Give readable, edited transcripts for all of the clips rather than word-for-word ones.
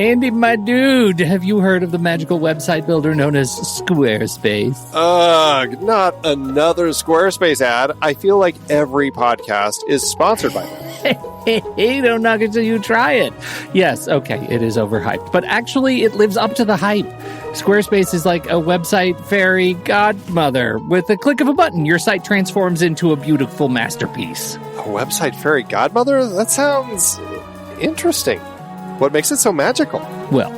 Andy, my dude, have you heard of the magical website builder known as Squarespace? Ugh, not another Squarespace ad. I feel like every podcast is sponsored by them. Hey, don't knock it till you try it. Yes, okay, it is overhyped, but actually it lives up to the hype. Squarespace is like a website fairy godmother. With a click of a button, your site transforms into a beautiful masterpiece. A website fairy godmother? That sounds interesting. What makes it so magical? Well,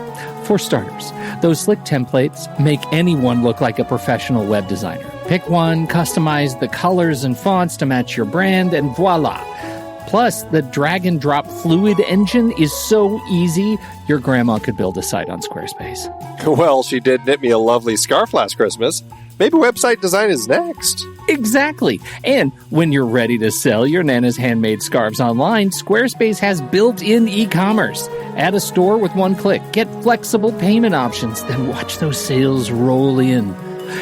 for starters, those slick templates make anyone look like a professional web designer. Pick one, customize the colors and fonts to match your brand, and voila. Plus, the drag-and-drop Fluid engine is so easy, your grandma could build a site on Squarespace. Well, she did knit me a lovely scarf last Christmas. Maybe website design is next. Exactly. And when you're ready to sell your Nana's handmade scarves online, Squarespace has built-in e-commerce. Add a store with one click. Get flexible payment options. Then watch those sales roll in.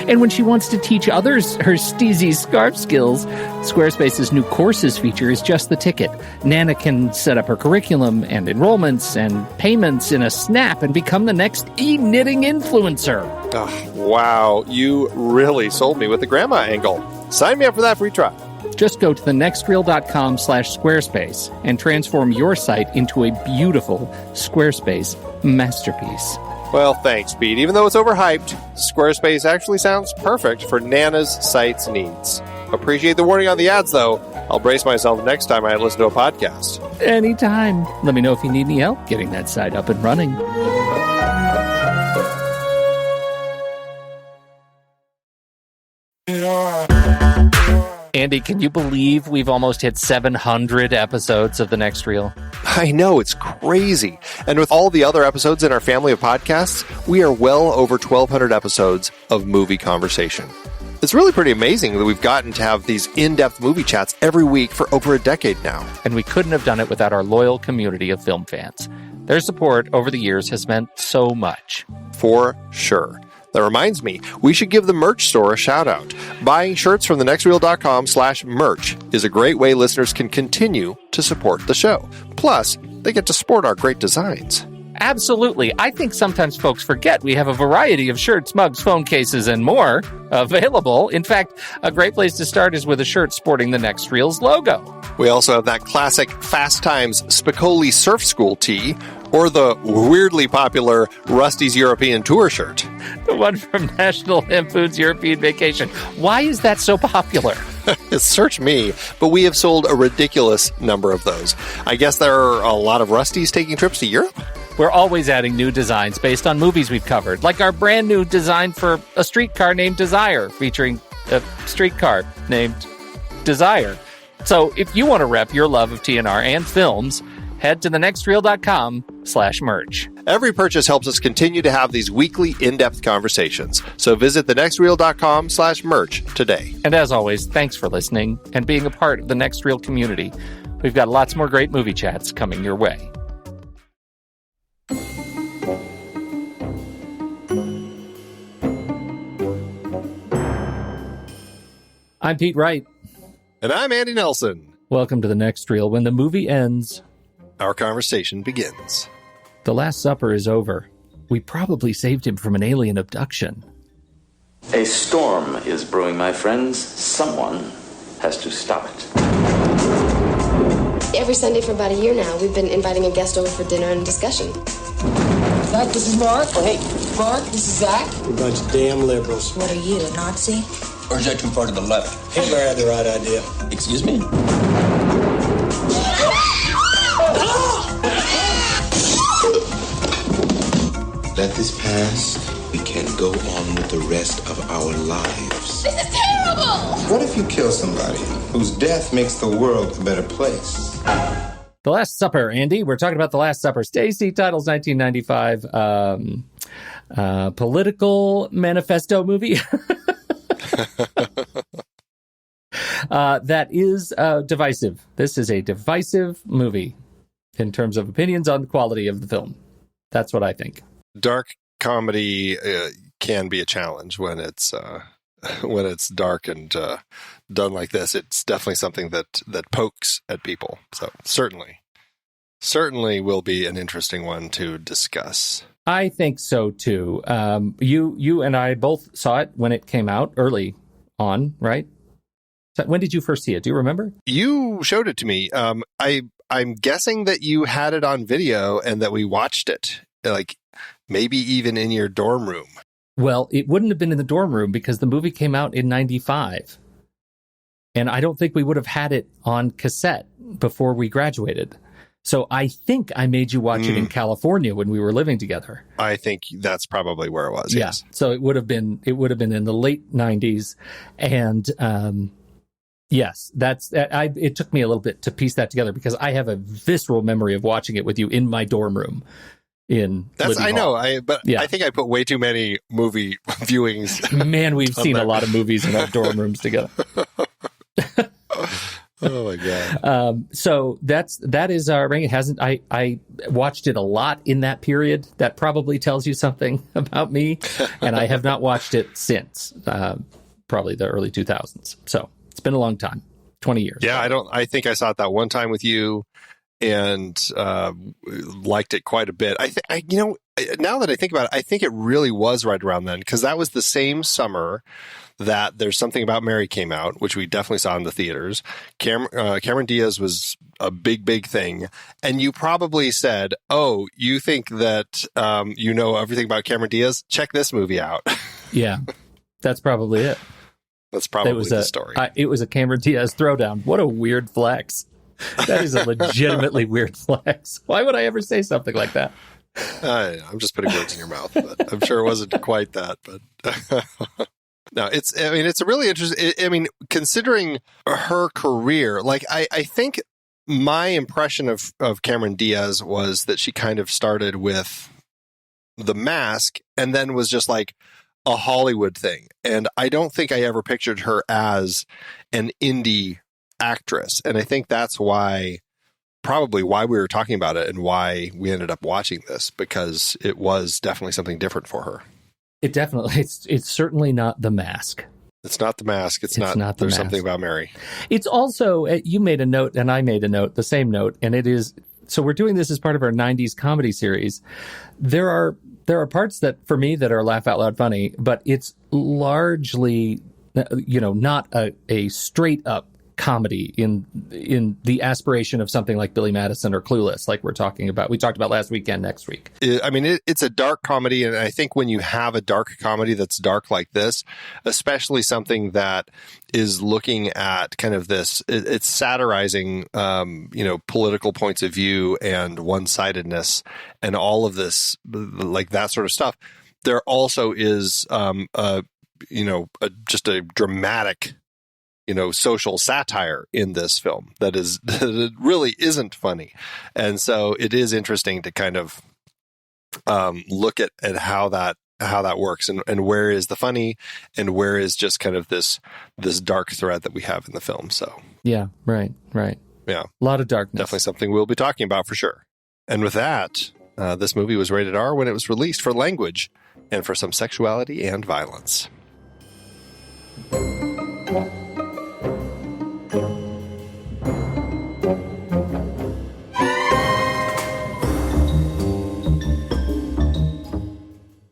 And when she wants to teach others her steezy scarf skills, Squarespace's new courses feature is just the ticket. Nana can set up her curriculum and enrollments and payments in a snap and become the next e-knitting influencer. Oh, wow, you really sold me with the grandma angle. Sign me up for that free trial. Just go to thenextreel.com/Squarespace and transform your site into a beautiful Squarespace masterpiece. Well, thanks, Pete. Even though it's overhyped, Squarespace actually sounds perfect for Nana's site's needs. Appreciate the warning on the ads, though. I'll brace myself next time I listen to a podcast. Anytime. Let me know if you need any help getting that site up and running. Andy, can you believe we've almost hit 700 episodes of The Next Reel? I know, it's crazy. And with all the other episodes in our family of podcasts, we are well over 1,200 episodes of movie conversation. It's really pretty amazing that we've gotten to have these in-depth movie chats every week for over a decade now. And we couldn't have done it without our loyal community of film fans. Their support over the years has meant so much. For sure. That reminds me, we should give the merch store a shout out. Buying shirts from thenextreel.com/merch is a great way listeners can continue to support the show. Plus, they get to sport our great designs. Absolutely. I think sometimes folks forget we have a variety of shirts, mugs, phone cases, and more available. In fact, a great place to start is with a shirt sporting the Next Reel's logo. We also have that classic Fast Times Spicoli Surf School tee, or the weirdly popular Rusty's European Tour shirt. The one from National Lampoon's European Vacation. Why is that so popular? Search me, but we have sold a ridiculous number of those. I guess there are a lot of Rustys taking trips to Europe? We're always adding new designs based on movies we've covered, like our brand new design for a streetcar named Desire, featuring a streetcar named Desire. So if you want to rep your love of TNR and films, head to thenextreel.com/merch. Every purchase helps us continue to have these weekly in-depth conversations. So visit thenextreel.com/merch today. And as always, thanks for listening and being a part of the Next Reel community. We've got lots more great movie chats coming your way. I'm Pete Wright. And I'm Andy Nelson. Welcome to The Next Reel. When the movie ends, our conversation begins. The Last Supper is over. We probably saved him from an alien abduction. A storm is brewing, my friends. Someone has to stop it. Every Sunday for about a year now, we've been inviting a guest over for dinner and discussion. Zach, this is Mark. Oh, hey, Mark, this is Zach. We're a bunch of damn liberals. What are you, a Nazi? Or is that too far to the left? Hitler had the right idea. Excuse me? Let this pass. We can go on with the rest of our lives. This is terrible! What if you kill somebody whose death makes the world a better place? The Last Supper, Andy. We're talking about The Last Supper. Stacy Title's 1995 political manifesto movie. That is divisive. This is a divisive movie in terms of opinions on the quality of the film. That's what I think. Dark comedy can be a challenge when it's dark and done like this. It's definitely something that pokes at people. So certainly. Certainly will be an interesting one to discuss. I think so too. You and I both saw it when it came out early on, right? So when did you first see it? Do you remember? You showed it to me. I'm guessing that you had it on video and that we watched it, like maybe even in your dorm room. Well, it wouldn't have been in the dorm room because the movie came out in 95. And I don't think we would have had it on cassette before we graduated. So I think I made you watch it in California when we were living together. I think that's probably where it was. Yeah. Yes. So it would have been in the late 90s. And yes, it took me a little bit to piece that together because I have a visceral memory of watching it with you in my dorm room. I know. I think I put way too many movie viewings. Man, we've seen a lot of movies in our dorm rooms together. Oh my God. So that is our ranking. I watched it a lot in that period. That probably tells you something about me. And I have not watched it since probably the early 2000s. So it's been a long time, 20 years. Yeah. I think I saw it that one time with you and liked it quite a bit. Now that I think about it, I think it really was right around then because that was the same summer that There's Something About Mary came out, which we definitely saw in the theaters. Cameron Diaz was a big thing. And you probably said, oh, you think that you know everything about Cameron Diaz? Check this movie out. Yeah, that's probably it. That's probably the story. It was a Cameron Diaz throwdown. What a weird flex. That is a legitimately weird flex. Why would I ever say something like that? I'm just putting words in your mouth, but I'm sure it wasn't quite that. But no, it's a really interesting. Considering her career, like I think my impression of Cameron Diaz was that she kind of started with The Mask and then was just like a Hollywood thing. And I don't think I ever pictured her as an indie actress. And I think that's probably why we were talking about it and why we ended up watching this, because it was definitely something different for her. It's certainly not The Mask. It's not The Mask. It's not There's Something About Mary. It's also, you made a note and I made a note, the same note. And it is, so we're doing this as part of our 90s comedy series. There are parts that for me that are laugh out loud funny, but it's largely, not a straight up comedy in the aspiration of something like Billy Madison or Clueless, like we talked about last weekend, next week. It's a dark comedy. And I think when you have a dark comedy that's dark like this, especially something that is looking at kind of this, it's satirizing, political points of view and one-sidedness and all of this, like that sort of stuff. There also is, just a dramatic, social satire in this film that really isn't funny. And so it is interesting to kind of look at how that works and where is the funny and where is just kind of this dark thread that we have in the film. So yeah, right. Yeah. A lot of darkness. Definitely something we'll be talking about for sure. And with that, this movie was rated R when it was released for language and for some sexuality and violence.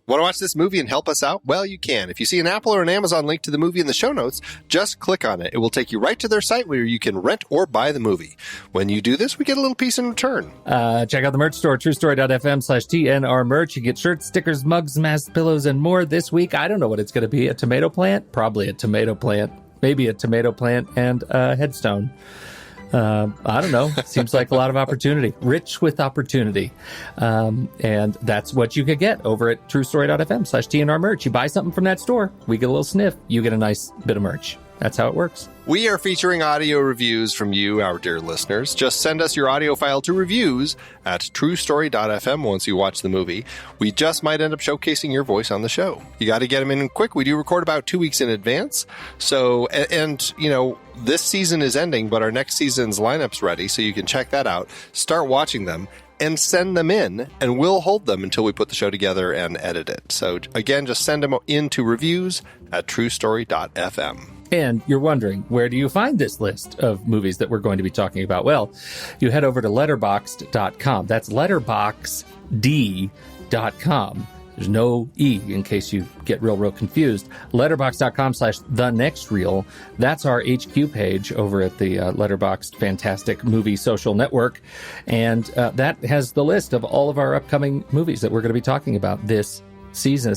Want to watch this movie and help us out? Well, you can. If you see an Apple or an Amazon link to the movie in the show notes, just click on it. It will take you right to their site where you can rent or buy the movie. When you do this, we get a little piece in return. Check out the merch store, truestory.fm/TNR merch. You get shirts, stickers, mugs, masks, pillows, and more this week. I don't know what it's going to be. A tomato plant? Probably a tomato plant. Maybe a tomato plant and a headstone. I don't know. Seems like a lot of opportunity. Rich with opportunity. And that's what you could get over at truestory.fm/TNR merch. You buy something from that store, we get a little sniff. You get a nice bit of merch. That's how it works. We are featuring audio reviews from you, our dear listeners. Just send us your audio file to reviews at truestory.fm once you watch the movie. We just might end up showcasing your voice on the show. You got to get them in quick. We do record about 2 weeks in advance. So, this season is ending, but our next season's lineup's ready, so you can check that out. Start watching them and send them in, and we'll hold them until we put the show together and edit it. So, again, just send them in to reviews at truestory.fm. And you're wondering, where do you find this list of movies that we're going to be talking about? Well, you head over to letterboxd.com. That's letterboxd.com. There's no E in case you get real confused. Letterboxd.com/thenextreel. That's our HQ page over at the Letterboxd Fantastic Movie Social Network. And that has the list of all of our upcoming movies that we're going to be talking about this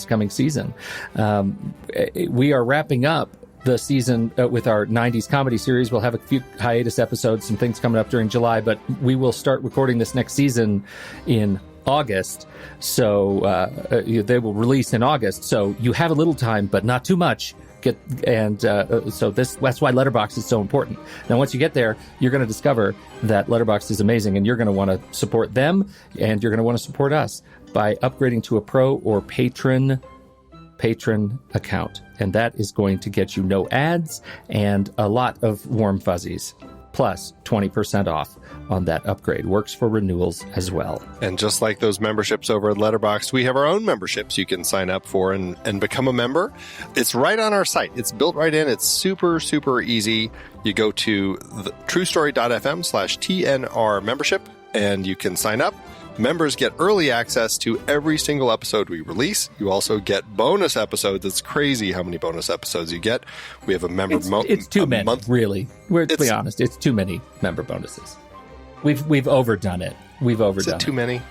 coming season. We are wrapping up the season with our 90s comedy series. We'll have a few hiatus episodes, some things coming up during July, but we will start recording this next season in August. So they will release in August. So you have a little time, but not too much. So that's why Letterboxd is so important. Now, once you get there, you're going to discover that Letterboxd is amazing, and you're going to want to support them, and you're going to want to support us by upgrading to a pro or patron account. And that is going to get you no ads and a lot of warm fuzzies, plus 20% off on that upgrade. Works for renewals as well. And just like those memberships over at Letterboxd, we have our own memberships you can sign up for and become a member. It's right on our site. It's built right in. It's super, super easy. You go to truestory.fm/TNR membership, and you can sign up. Members get early access to every single episode we release. You also get bonus episodes. It's crazy how many bonus episodes you get. We have a member It's too many, really. To be honest, it's too many member bonuses. We've overdone it. Is it too many?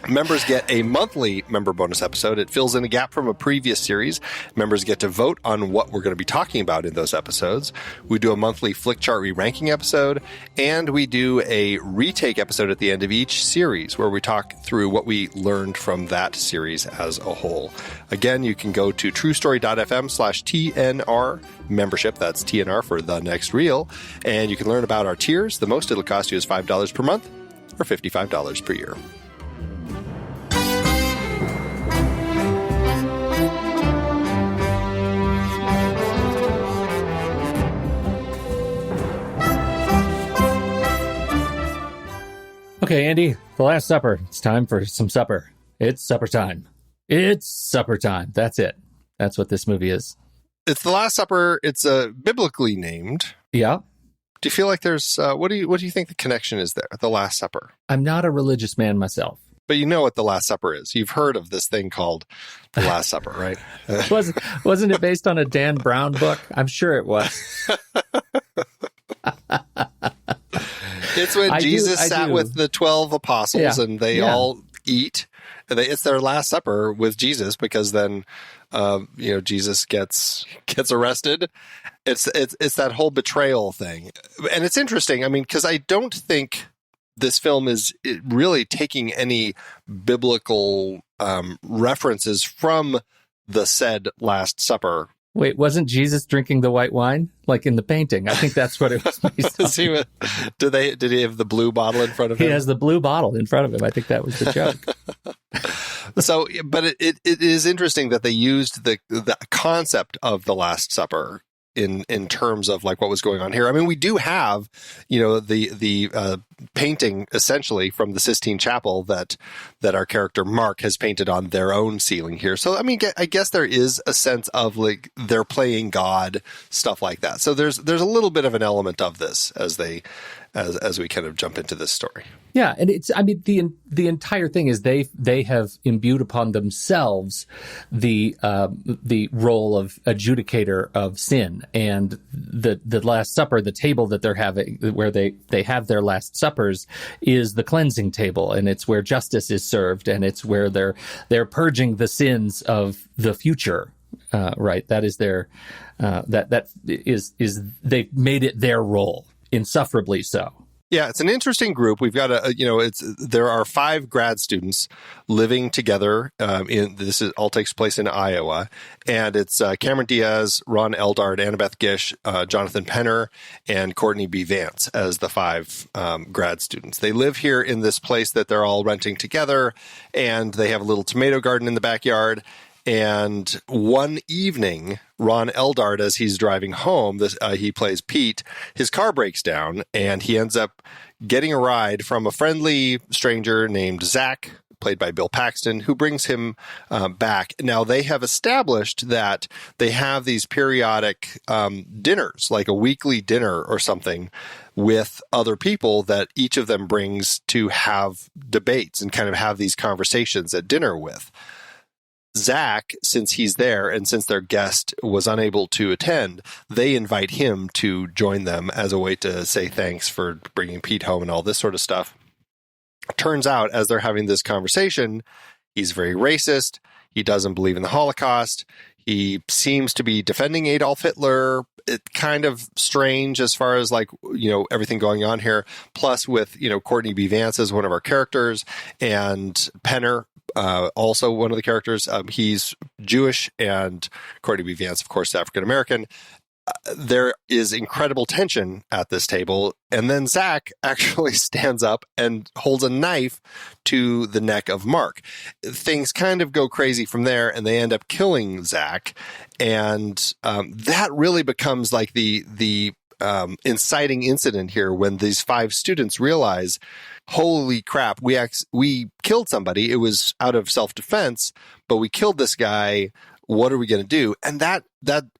Members get a monthly member bonus episode. It fills in a gap from a previous series. Members get to vote on what we're going to be talking about in those episodes. We do a monthly Flick Chart re-ranking episode, and we do a retake episode at the end of each series where we talk through what we learned from that series as a whole. Again, you can go to truestory.fm/TNR membership. That's TNR for The Next Reel. And you can learn about our tiers. The most it'll cost you is $5 per month or $55 per year. Okay, Andy, The Last Supper. It's time for some supper. It's supper time. It's supper time. That's it. That's what this movie is. It's The Last Supper. It's biblically named. Yeah. Do you feel like there's what do you think the connection is there? The Last Supper. I'm not a religious man myself. But you know what The Last Supper is. You've heard of this thing called The Last Supper, right? Wasn't it based on a Dan Brown book? I'm sure it was. It's when Jesus sat with the 12 apostles and they all eat. It's their Last Supper with Jesus because then, Jesus gets arrested. It's that whole betrayal thing. And it's interesting. I mean, because I don't think this film is really taking any biblical references from the said Last Supper. Wait, wasn't Jesus drinking the white wine like in the painting? I think that's what it was based on. Did he have the blue bottle in front of him? He has the blue bottle in front of him. I think that was the joke. So, but it is interesting that they used the concept of the Last Supper in terms of like what was going on here. I mean, we do have, the painting essentially from the Sistine Chapel that our character Mark has painted on their own ceiling here. So, I mean, I guess there is a sense of like they're playing God, stuff like that. So there's a little bit of an element of this as we kind of jump into this story. Yeah, and the entire thing is they have imbued upon themselves the role of adjudicator of sin, and the Last Supper, the table that they're having, where they have their Last Suppers, is the cleansing table, and it's where justice is served, and it's where they're purging the sins of the future. Right, that is their that is they've made it their role, insufferably so. Yeah, it's an interesting group. We've got there are 5 grad students living together. All takes place in Iowa, and it's Cameron Diaz, Ron Eldard, Annabeth Gish, Jonathan Penner, and Courtney B. Vance as the 5 grad students. They live here in this place that they're all renting together, and they have a little tomato garden in the backyard. And one evening, Ron Eldard, as he's driving home, he plays Pete, his car breaks down, and he ends up getting a ride from a friendly stranger named Zach played by Bill Paxton, who brings him back. Now, they have established that they have these periodic dinners, like a weekly dinner or something, with other people that each of them brings to have debates and kind of have these conversations at dinner with. Zach, since he's there and since their guest was unable to attend, they invite him to join them as a way to say thanks for bringing Pete home and all this sort of stuff. Turns out, as they're having this conversation, he's very racist. He doesn't believe in the Holocaust. He seems to be defending Adolf Hitler. It's kind of strange as far as everything going on here. Plus with, Courtney B. Vance as one of our characters and Penner, also one of the characters. He's Jewish and Courtney B. Vance, of course, African-American. There is incredible tension at this table. And then Zach actually stands up and holds a knife to the neck of Mark. Things kind of go crazy from there, and they end up killing Zach. And that really becomes like the inciting incident here when these 5 students realize, holy crap, we killed somebody. It was out of self-defense, but we killed this guy. What are we going to do? And that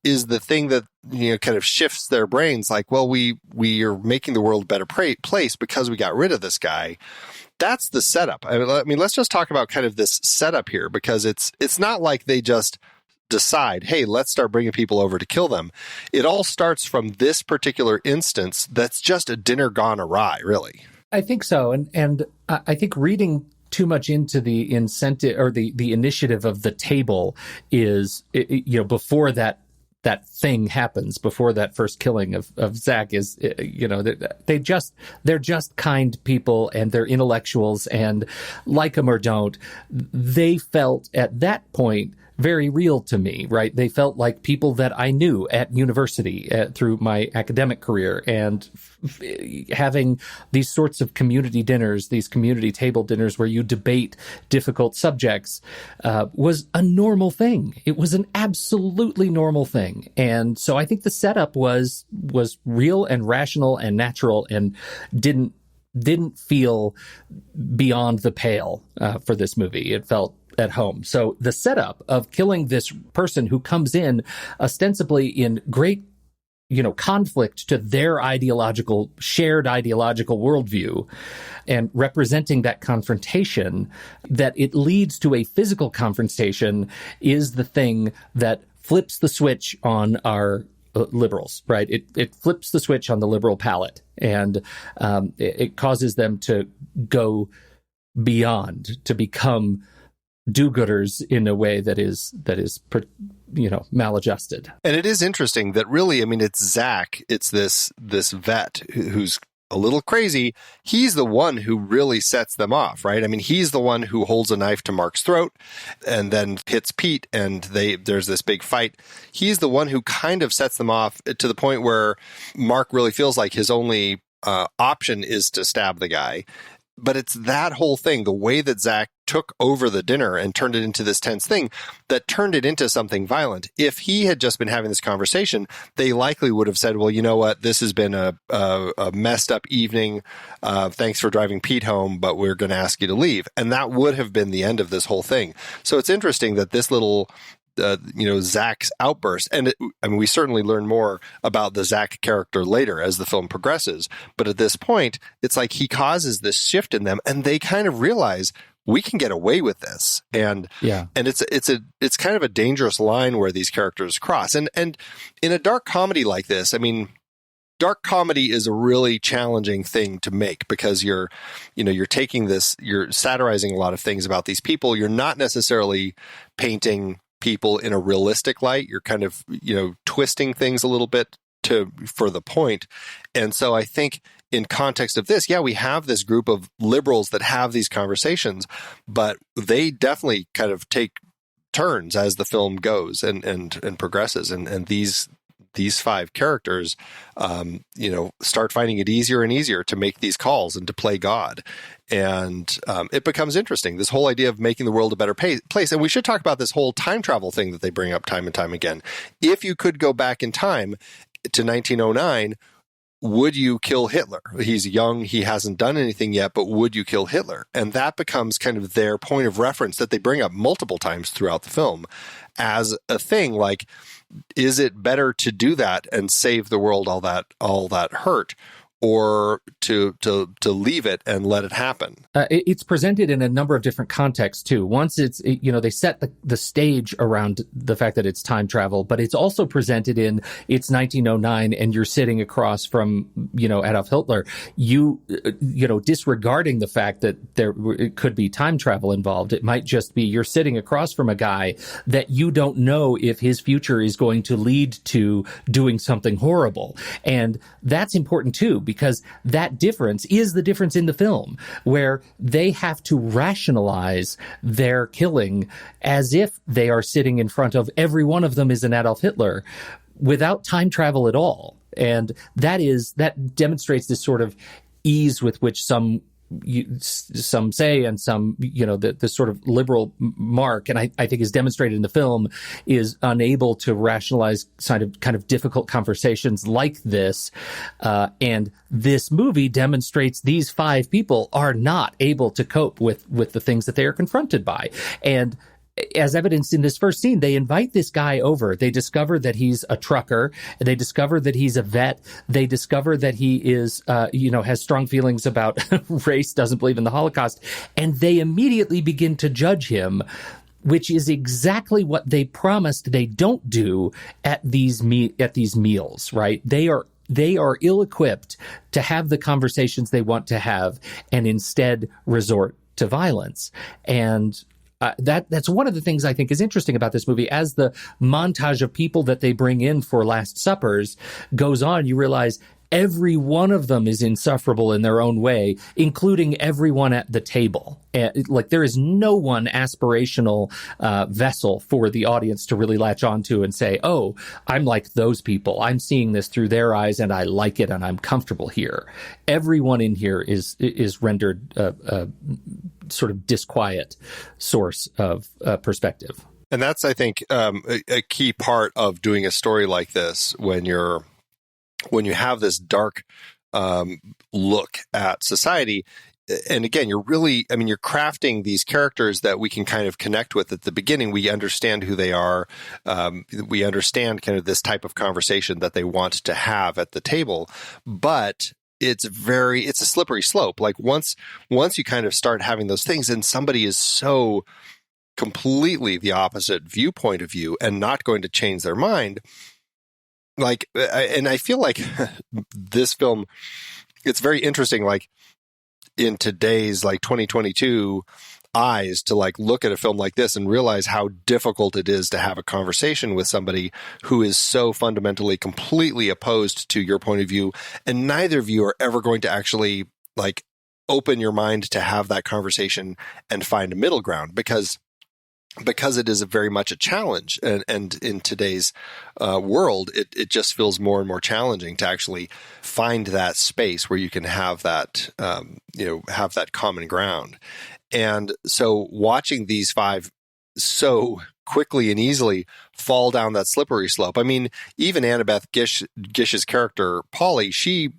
is the thing that, kind of shifts their brains. Like, well, we are making the world a better place because we got rid of this guy. That's the setup. I mean, let's just talk about kind of this setup here, because it's not like they just decide, hey, let's start bringing people over to kill them. It all starts from this particular instance that's just a dinner gone awry, really. I think so. And I think reading too much into the incentive or the initiative of the table is, before that thing happens, before that first killing of Zach is, they're just kind people and they're intellectuals, and like them or don't, they felt at that point very real to me, right? They felt like people that I knew at university through my academic career, and having these sorts of community dinners, these community table dinners where you debate difficult subjects, was a normal thing. It was an absolutely normal thing. And so I think the setup was real and rational and natural, and didn't feel beyond the pale for this movie. It felt at home. So the setup of killing this person who comes in ostensibly in great, conflict to their shared ideological worldview, and representing that confrontation, that it leads to a physical confrontation, is the thing that flips the switch on our liberals, right? It flips the switch on the liberal palate, and it causes them to go beyond, to become do-gooders in a way that is maladjusted. And it is interesting that really, I mean, it's Zach, it's this vet who's a little crazy. He's the one who really sets them off, right? I mean, he's the one who holds a knife to Mark's throat and then hits Pete, and there's this big fight. He's the one who kind of sets them off to the point where Mark really feels like his only option is to stab the guy. But it's that whole thing, the way that Zach took over the dinner and turned it into this tense thing, that turned it into something violent. If he had just been having this conversation, they likely would have said, well, you know what, this has been a messed up evening. Thanks for driving Pete home, but we're going to ask you to leave. And that would have been the end of this whole thing. So it's interesting that this little Zach's outburst. And we certainly learn more about the Zach character later as the film progresses. But at this point, it's like he causes this shift in them, and they kind of realize we can get away with this. And it's kind of a dangerous line where these characters cross. And in a dark comedy like this, I mean, dark comedy is a really challenging thing to make, because you're taking this, you're satirizing a lot of things about these people. You're not necessarily painting people in a realistic light. You're kind of, twisting things a little bit for the point. And so I think in context of this, we have this group of liberals that have these conversations, but they definitely kind of take turns as the film goes and progresses. And these 5 characters, start finding it easier and easier to make these calls and to play God. And it becomes interesting, this whole idea of making the world a better place. And we should talk about this whole time travel thing that they bring up time and time again. If you could go back in time to 1909, would you kill Hitler? He's young, he hasn't done anything yet, but would you kill Hitler? And that becomes kind of their point of reference that they bring up multiple times throughout the film as a thing. Like, is it better to do that and save the world all that hurt, or to leave it and let it happen? It's presented in a number of different contexts too. Once they set the stage around the fact that it's time travel, but it's also presented in it's 1909 and you're sitting across from, Adolf Hitler, disregarding the fact that it could be time travel involved. It might just be you're sitting across from a guy that you don't know if his future is going to lead to doing something horrible. And that's important too, because that difference is the difference in the film, where they have to rationalize their killing as if they are sitting in front of every one of them is an Adolf Hitler without time travel at all. And that demonstrates this sort of ease with which some say, and some, the sort of liberal Mark, and I think is demonstrated in the film, is unable to rationalize kind of difficult conversations like this. And this movie demonstrates these 5 people are not able to cope with the things that they are confronted by. And as evidenced in this first scene, they invite this guy over. They discover that he's a trucker. They discover that he's a vet. They discover that he is, has strong feelings about race, doesn't believe in the Holocaust. And they immediately begin to judge him, which is exactly what they promised they don't do at these meals, right? They are ill-equipped to have the conversations they want to have and instead resort to violence. And that's one of the things I think is interesting about this movie. As the montage of people that they bring in for Last Suppers goes on, you realize every one of them is insufferable in their own way, including everyone at the table. Like, there is no one aspirational vessel for the audience to really latch onto and say, oh, I'm like those people. I'm seeing this through their eyes and I like it and I'm comfortable here. Everyone in here is rendered sort of disquiet source of perspective. And that's, I think, a key part of doing a story like this when you have this dark look at society. And again, you're crafting these characters that we can kind of connect with at the beginning. We understand who they are. We understand kind of this type of conversation that they want to have at the table, but it's a slippery slope. Like once you kind of start having those things and somebody is so completely the opposite viewpoint of you and not going to change their mind, and I feel like this film, it's very interesting, like in today's 2022 eyes, to look at a film like this and realize how difficult it is to have a conversation with somebody who is so fundamentally completely opposed to your point of view. And neither of you are ever going to actually open your mind to have that conversation and find a middle ground, because it is very much a challenge. And in today's world, it just feels more and more challenging to actually find that space where you can have that, have that common ground. And so watching these 5 so quickly and easily fall down that slippery slope. I mean, even Annabeth Gish's character, Polly, she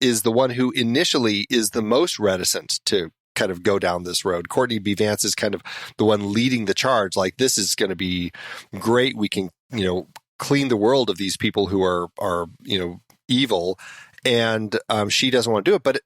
is the one who initially is the most reticent to kind of go down this road. Courtney B. Vance is kind of the one leading the charge. Like, this is going to be great. We can, clean the world of these people who are evil. And she doesn't want to do it. But,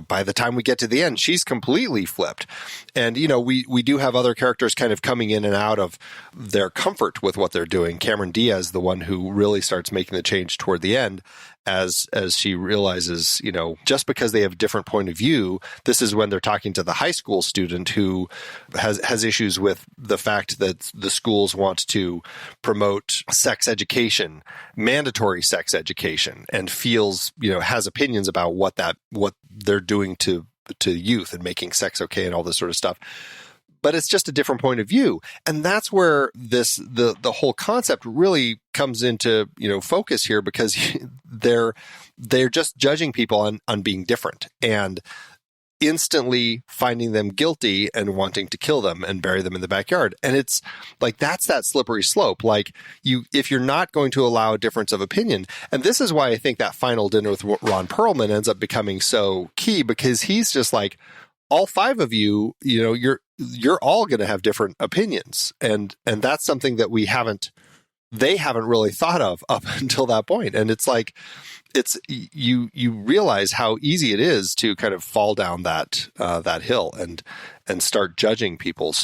by the time we get to the end, she's completely flipped. And, we do have other characters kind of coming in and out of their comfort with what they're doing. Cameron Diaz, the one who really starts making the change toward the end, as she realizes, just because they have a different point of view. This is when they're talking to the high school student who has issues with the fact that the schools want to promote sex education, mandatory sex education, and feels, has opinions about what they're doing to youth and making sex okay and all this sort of stuff. But it's just a different point of view. And that's where the whole concept really comes into, focus here, because they're just judging people on being different. And instantly finding them guilty and wanting to kill them and bury them in the backyard. And it's like, that's that slippery slope. Like, if you're not going to allow a difference of opinion, and this is why I think that final dinner with Ron Perlman ends up becoming so key, because he's just like, all five of you, you're all going to have different opinions. And that's something that they haven't really thought of up until that point. And it's like, you realize how easy it is to kind of fall down that hill and start judging people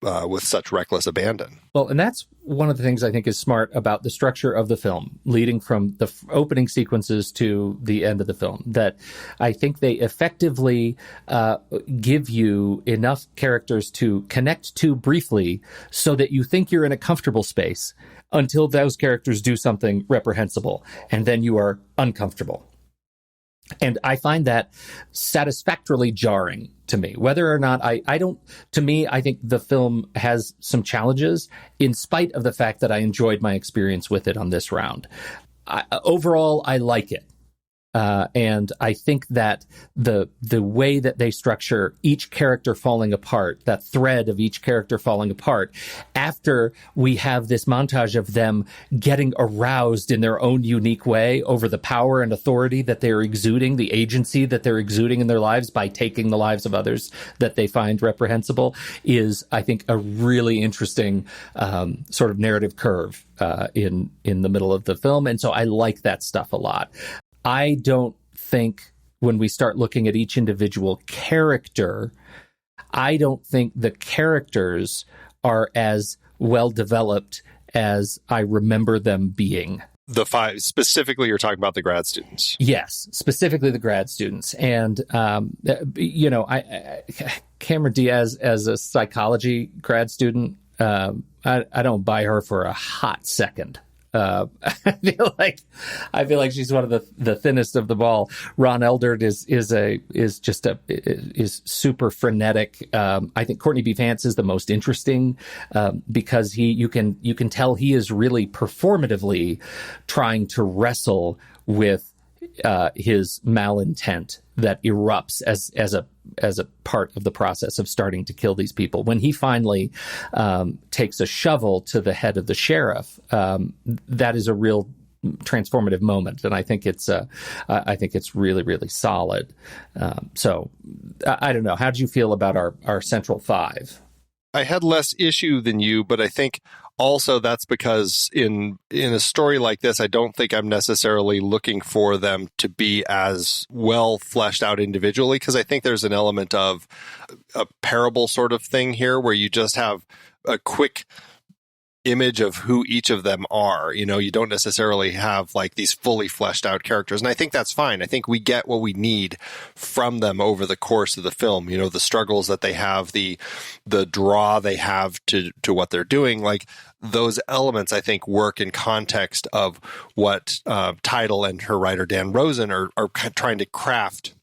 with such reckless abandon. Well, and that's one of the things I think is smart about the structure of the film, leading from the opening sequences to the end of the film, that I think they effectively give you enough characters to connect to briefly so that you think you're in a comfortable space until those characters do something reprehensible, and then you are uncomfortable. And I find that satisfactorily jarring to me, whether or not I think the film has some challenges in spite of the fact that I enjoyed my experience with it on this round. Overall, I like it. And I think that the way that they structure each character falling apart, that thread of each character falling apart, after we have this montage of them getting aroused in their own unique way over the power and authority that they're exuding, the agency that they're exuding in their lives by taking the lives of others that they find reprehensible, is, I think, a really interesting sort of narrative curve in the middle of the film. And so I like that stuff a lot. I don't think when we start looking at each individual character, I don't think the characters are as well developed as I remember them being. The five, specifically, you're talking about the grad students. Yes, specifically the grad students. And, Cameron Diaz as a psychology grad student, I don't buy her for a hot second. I feel like she's one of the thinnest of the ball. Ron Eldard is super frenetic. I think Courtney B. Vance is the most interesting because you can tell he is really performatively trying to wrestle with his malintent that erupts as a part of the process of starting to kill these people. When he finally takes a shovel to the head of the sheriff, that is a real transformative moment, and I think it's really, really solid. So I don't know. How did you feel about our central five? I had less issue than you, but I think also that's because in a story like this, I don't think I'm necessarily looking for them to be as well fleshed out individually, because I think there's an element of a parable sort of thing here where you just have a quick image of who each of them are. You don't necessarily have like these fully fleshed out characters. And I think that's fine. I think we get what we need from them over the course of the film. The struggles that they have, the draw they have to what they're doing, like those elements, I think, work in context of what Title and her writer, Dan Rosen, are trying to craft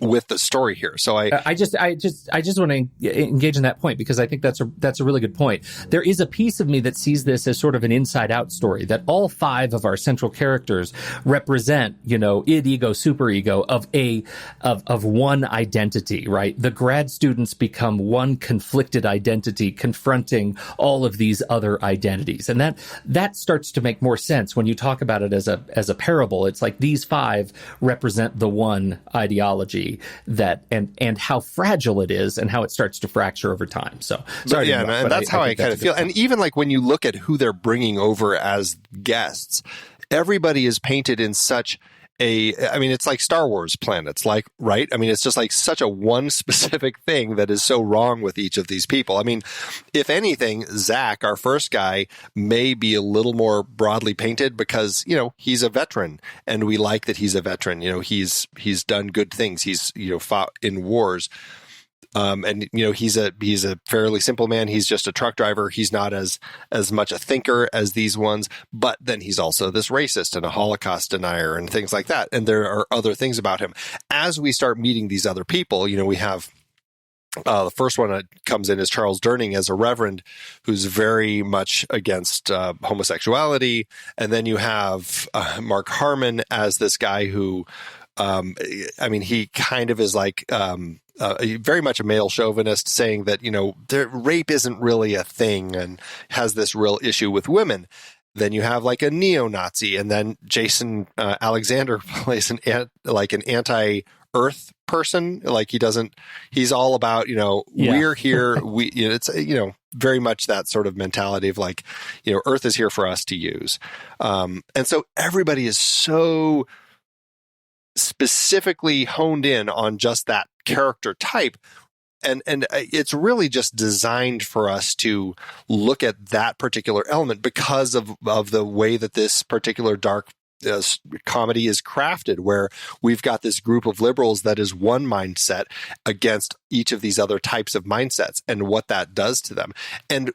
with the story here. So I just want to engage in that point, because I think that's a really good point. There is a piece of me that sees this as sort of an inside out story, that all five of our central characters represent, id, ego, superego of one identity, right? The grad students become one conflicted identity confronting all of these other identities. And that starts to make more sense when you talk about it as a parable. It's like these five represent the one ideology that and how fragile it is and how it starts to fracture over time. So sorry, and that's how I kind of feel. And even like when you look at who they're bringing over as guests, everybody is painted in such it's like Star Wars planets, like, right? It's just like such a one specific thing that is so wrong with each of these people. If anything, Zach, our first guy, may be a little more broadly painted because, he's a veteran and we like that he's a veteran. He's done good things. He's, fought in wars. And he's a fairly simple man. He's just a truck driver. He's not as much a thinker as these ones, but then he's also this racist and a Holocaust denier and things like that. And there are other things about him. As we start meeting these other people, we have the first one that comes in is Charles Durning as a reverend who's very much against homosexuality. And then you have Mark Harmon as this guy who I mean, he kind of is like very much a male chauvinist, saying that, rape isn't really a thing and has this real issue with women. Then you have like a neo-Nazi, and then Jason Alexander plays an anti-Earth person. Like he's all about, we're here. It's, very much that sort of mentality of like, Earth is here for us to use. And so everybody is so specifically honed in on just that character type. And it's really just designed for us to look at that particular element because of the way that this particular dark comedy is crafted, where we've got this group of liberals that is one mindset against each of these other types of mindsets and what that does to them.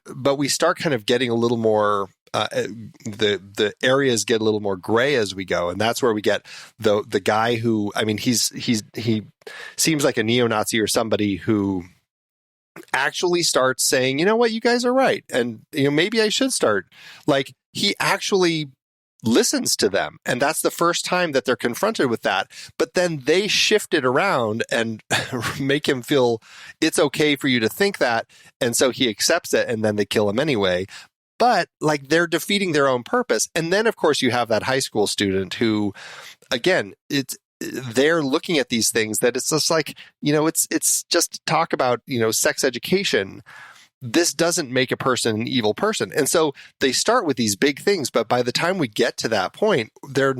But we start kind of getting a little more the areas get a little more gray as we go, and that's where we get the guy who, I mean, he seems like a neo-Nazi or somebody who actually starts saying, you know what, you guys are right, and maybe I should start. Like, he actually listens to them, and that's the first time that they're confronted with that. But then they shift it around and make him feel it's okay for you to think that, and so he accepts it, and then they kill him anyway. But like, they're defeating their own purpose. And then, of course, you have that high school student who, again, they're looking at these things that it's just like, it's just talk about, sex education. This doesn't make a person an evil person. And so they start with these big things, but by the time we get to that point, they're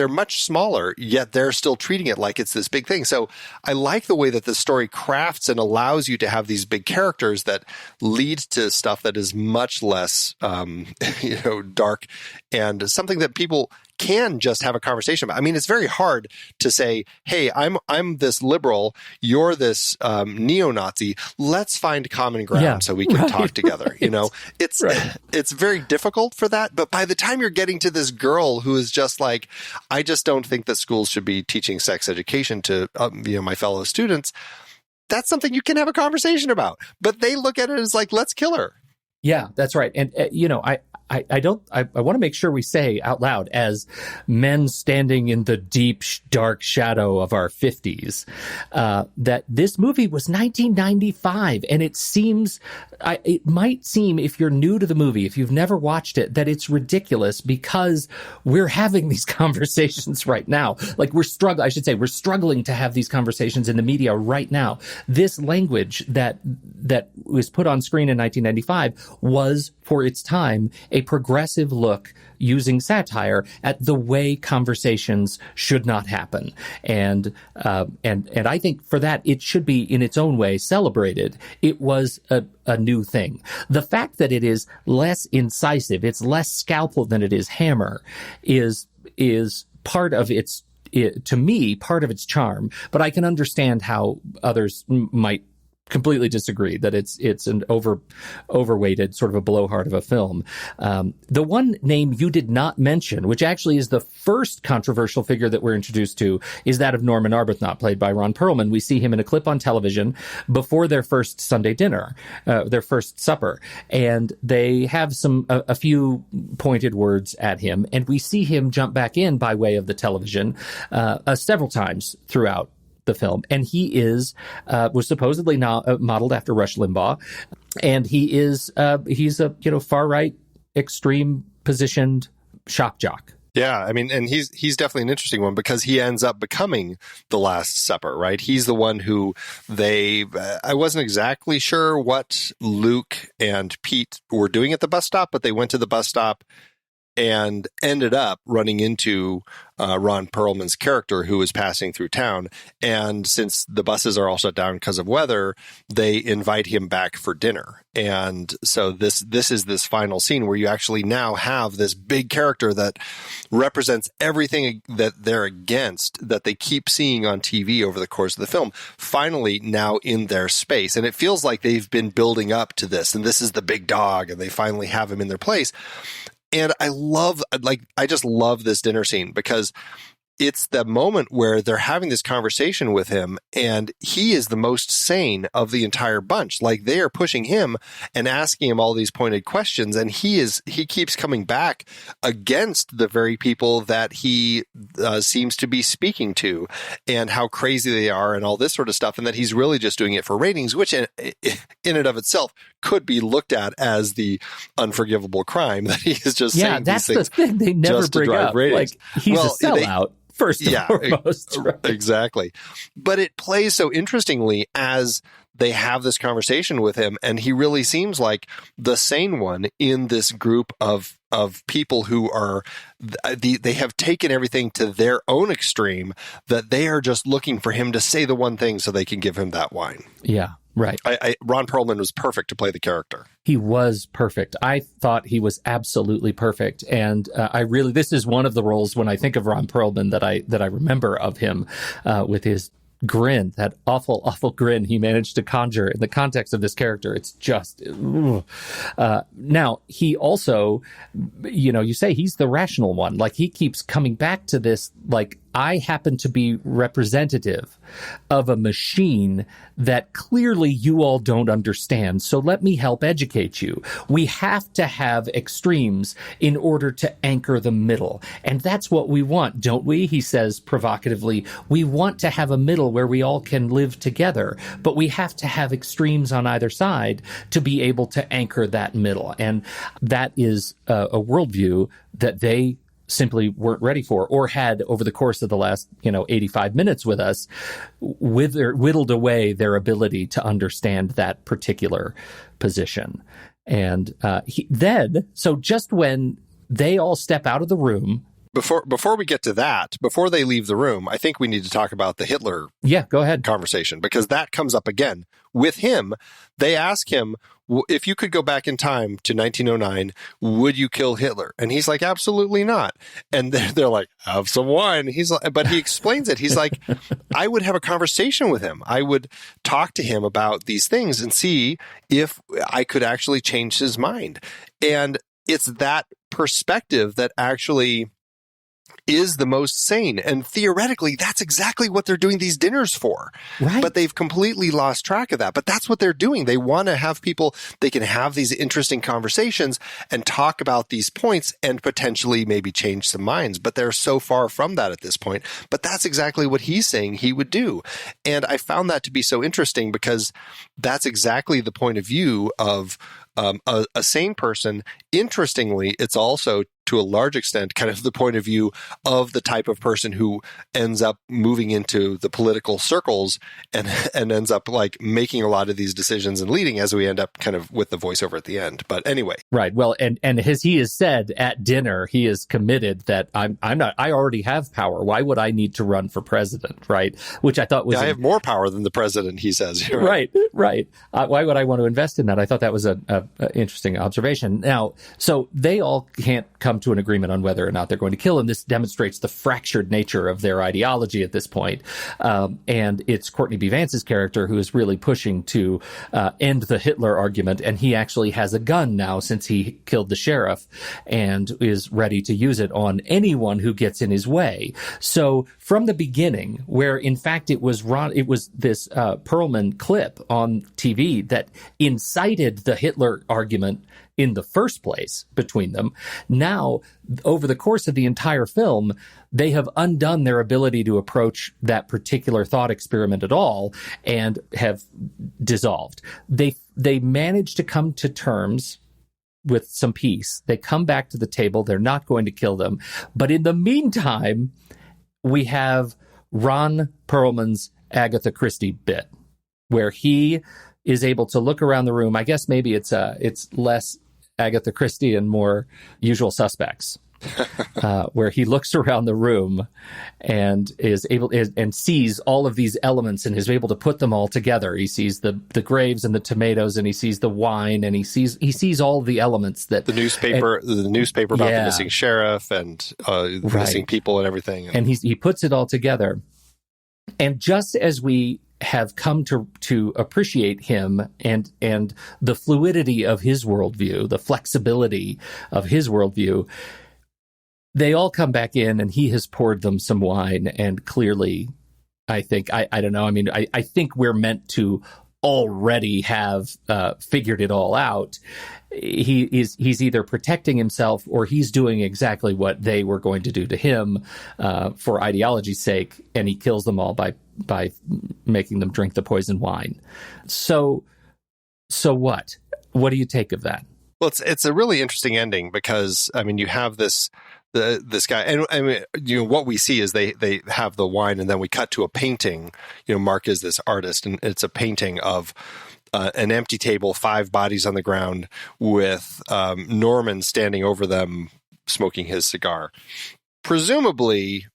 much smaller, yet they're still treating it like it's this big thing. So I like the way that the story crafts and allows you to have these big characters that lead to stuff that is much less, dark, and something that people can just have a conversation about. I mean, it's very hard to say, hey, I'm this liberal, you're this neo-Nazi, let's find common ground so we can talk together. It's very difficult for that. But by the time you're getting to this girl who is just like, I just don't think that schools should be teaching sex education to my fellow students, that's something you can have a conversation about. But they look at it as like, let's kill her. Yeah, that's right. And, I want to make sure we say out loud, as men standing in the deep, dark shadow of our 50s, that this movie was 1995. And it might seem, if you're new to the movie, if you've never watched it, that it's ridiculous because we're having these conversations right now. Like, we're struggling to have these conversations in the media right now. This language that was put on screen in 1995 was, for its time, a progressive look using satire at the way conversations should not happen. And I think for that, it should be in its own way celebrated. It was a new thing. The fact that it is less incisive, it's less scalpel than it is hammer, is part of its, to me, part of its charm. But I can understand how others might completely disagree that it's an overweighted, sort of a blowhard of a film. The one name you did not mention, which actually is the first controversial figure that we're introduced to, is that of Norman Arbuthnot, played by Ron Perlman. We see him in a clip on television before their first Sunday dinner, their first supper, and they have a few pointed words at him, and we see him jump back in by way of the television several times throughout the film. And he was supposedly modeled after Rush Limbaugh, and he's a far right, extreme positioned shock jock. Yeah, I mean, and he's definitely an interesting one because he ends up becoming the Last Supper, right? He's the one who I wasn't exactly sure what Luke and Pete were doing at the bus stop, but they went to the bus stop and ended up running into Ron Perlman's character, who was passing through town. And since the buses are all shut down because of weather, they invite him back for dinner. And so this is this final scene where you actually now have this big character that represents everything that they're against, that they keep seeing on TV over the course of the film, finally now in their space. And it feels like they've been building up to this, and this is the big dog, and they finally have him in their place. And I just love this dinner scene because it's the moment where they're having this conversation with him, and he is the most sane of the entire bunch. Like, they are pushing him and asking him all these pointed questions, and he keeps coming back against the very people that he seems to be speaking to, and how crazy they are and all this sort of stuff, and that he's really just doing it for ratings, which in and of itself could be looked at as the unforgivable crime, that he is just saying that's these things the thing they never just to bring drive up. ratings. Like, he's a sellout. First and foremost. Right? Exactly. But it plays so interestingly as they have this conversation with him, and he really seems like the sane one in this group of people who are, they have taken everything to their own extreme, that they are just looking for him to say the one thing so they can give him that wine. Yeah. Right. Ron Perlman was perfect to play the character. He was perfect. I thought he was absolutely perfect. And this is one of the roles when I think of Ron Perlman that I remember of him with his grin, that awful, awful grin he managed to conjure in the context of this character. It's just, now he also, you say he's the rational one. Like, he keeps coming back to this, like, I happen to be representative of a machine that clearly you all don't understand. So let me help educate you. We have to have extremes in order to anchor the middle. And that's what we want, don't we? He says provocatively, we want to have a middle where we all can live together, but we have to have extremes on either side to be able to anchor that middle. And that is a worldview that they simply weren't ready for, or had over the course of the last, 85 minutes with us, whittled away their ability to understand that particular position. And so just when they all step out of the room, Before we get to that, before they leave the room, I think we need to talk about the Hitler go ahead. conversation, because that comes up again. With him, they ask him, if you could go back in time to 1909, would you kill Hitler? And he's like, absolutely not. And they're like, have some wine. He's like, but he explains it. He's like, I would have a conversation with him. I would talk to him about these things and see if I could actually change his mind. And it's that perspective that actually is the most sane. And theoretically, that's exactly what they're doing these dinners for. Right. But they've completely lost track of that. But that's what they're doing. They want to have people, they can have these interesting conversations and talk about these points and potentially maybe change some minds. But they're so far from that at this point. But that's exactly what he's saying he would do. And I found that to be so interesting, because that's exactly the point of view of a sane person. Interestingly, it's also, to a large extent, kind of the point of view of the type of person who ends up moving into the political circles and ends up like making a lot of these decisions and leading, as we end up kind of with the voiceover at the end. But anyway. Right. Well, and as he has said at dinner, he is committed that I already have power. Why would I need to run for president? Right. Which I thought was, I have more power than the president, he says. Right. Why would I want to invest in that? I thought that was a interesting observation. Now, so they all can't come to an agreement on whether or not they're going to kill him. This demonstrates the fractured nature of their ideology at this point. And it's Courtney B. Vance's character who is really pushing to end the Hitler argument. And he actually has a gun now, since he killed the sheriff, and is ready to use it on anyone who gets in his way. So from the beginning, where in fact it was this Perlman clip on TV that incited the Hitler argument in the first place between them. Now, over the course of the entire film, they have undone their ability to approach that particular thought experiment at all and have dissolved. They managed to come to terms with some peace. They come back to the table. They're not going to kill them. But in the meantime, we have Ron Perlman's Agatha Christie bit, where he is able to look around the room. I guess maybe it's less Agatha Christie and more Usual Suspects, where he looks around the room and is able and sees all of these elements and is able to put them all together. He sees the graves and the tomatoes, and he sees the wine, and he sees all the elements that the newspaper about the missing sheriff and missing people and everything. And he puts it all together. And just as we have come to appreciate him and the fluidity of his worldview, the flexibility of his worldview, they all come back in, and he has poured them some wine, and clearly, I think, I don't know, I mean, I think we're meant to already have figured it all out. He's either protecting himself, or he's doing exactly what they were going to do to him for ideology's sake, and he kills them all by making them drink the poison wine. So what? What do you take of that? Well, it's a really interesting ending because, I mean, you have this guy, and I mean, you know, what we see is they have the wine, and then we cut to a painting. You know, Mark is this artist, and it's a painting of an empty table, 5 bodies on the ground, with Norman standing over them, smoking his cigar. Presumably,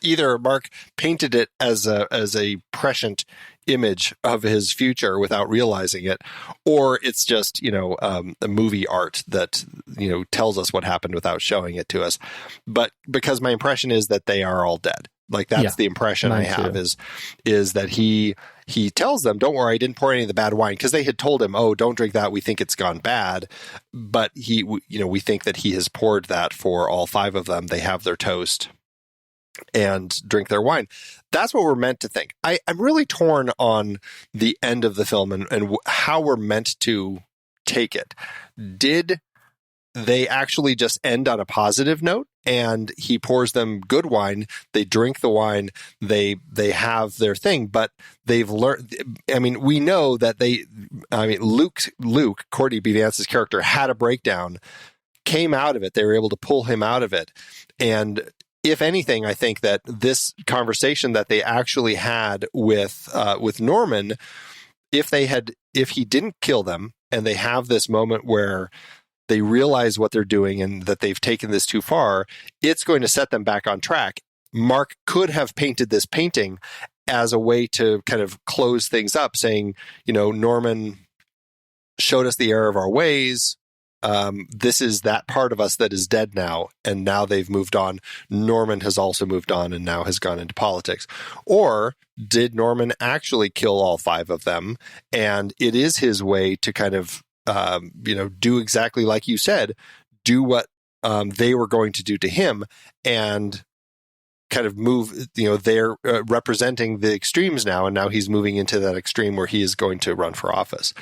either Mark painted it as a prescient image of his future without realizing it, or it's just, you know, a movie art that, you know, tells us what happened without showing it to us. But because my impression is that they are all dead. Like, that's the impression I have, is that he tells them, don't worry, I didn't pour any of the bad wine, because they had told him, oh, don't drink that, we think it's gone bad. But we think that he has poured that for all 5 of them. They have their toast and drink their wine. That's what we're meant to think. I'm really torn on the end of the film and how we're meant to take it. Did they actually just end on a positive note, and he pours them good wine, they drink the wine, they have their thing, but they've learned, I mean, we know that Luke, Courtney B. Vance's character, had a breakdown, came out of it, they were able to pull him out of it. And if anything, I think that this conversation that they actually had with Norman, if he didn't kill them, and they have this moment where they realize what they're doing and that they've taken this too far, it's going to set them back on track. Mark could have painted this painting as a way to kind of close things up, saying, you know, Norman showed us the error of our ways. This is that part of us that is dead now, and now they've moved on. Norman has also moved on and now has gone into politics. Or did Norman actually kill all 5 of them, and it is his way to kind of, do exactly like you said, do what they were going to do to him, and kind of move, they're representing the extremes now, and now he's moving into that extreme where he is going to run for office.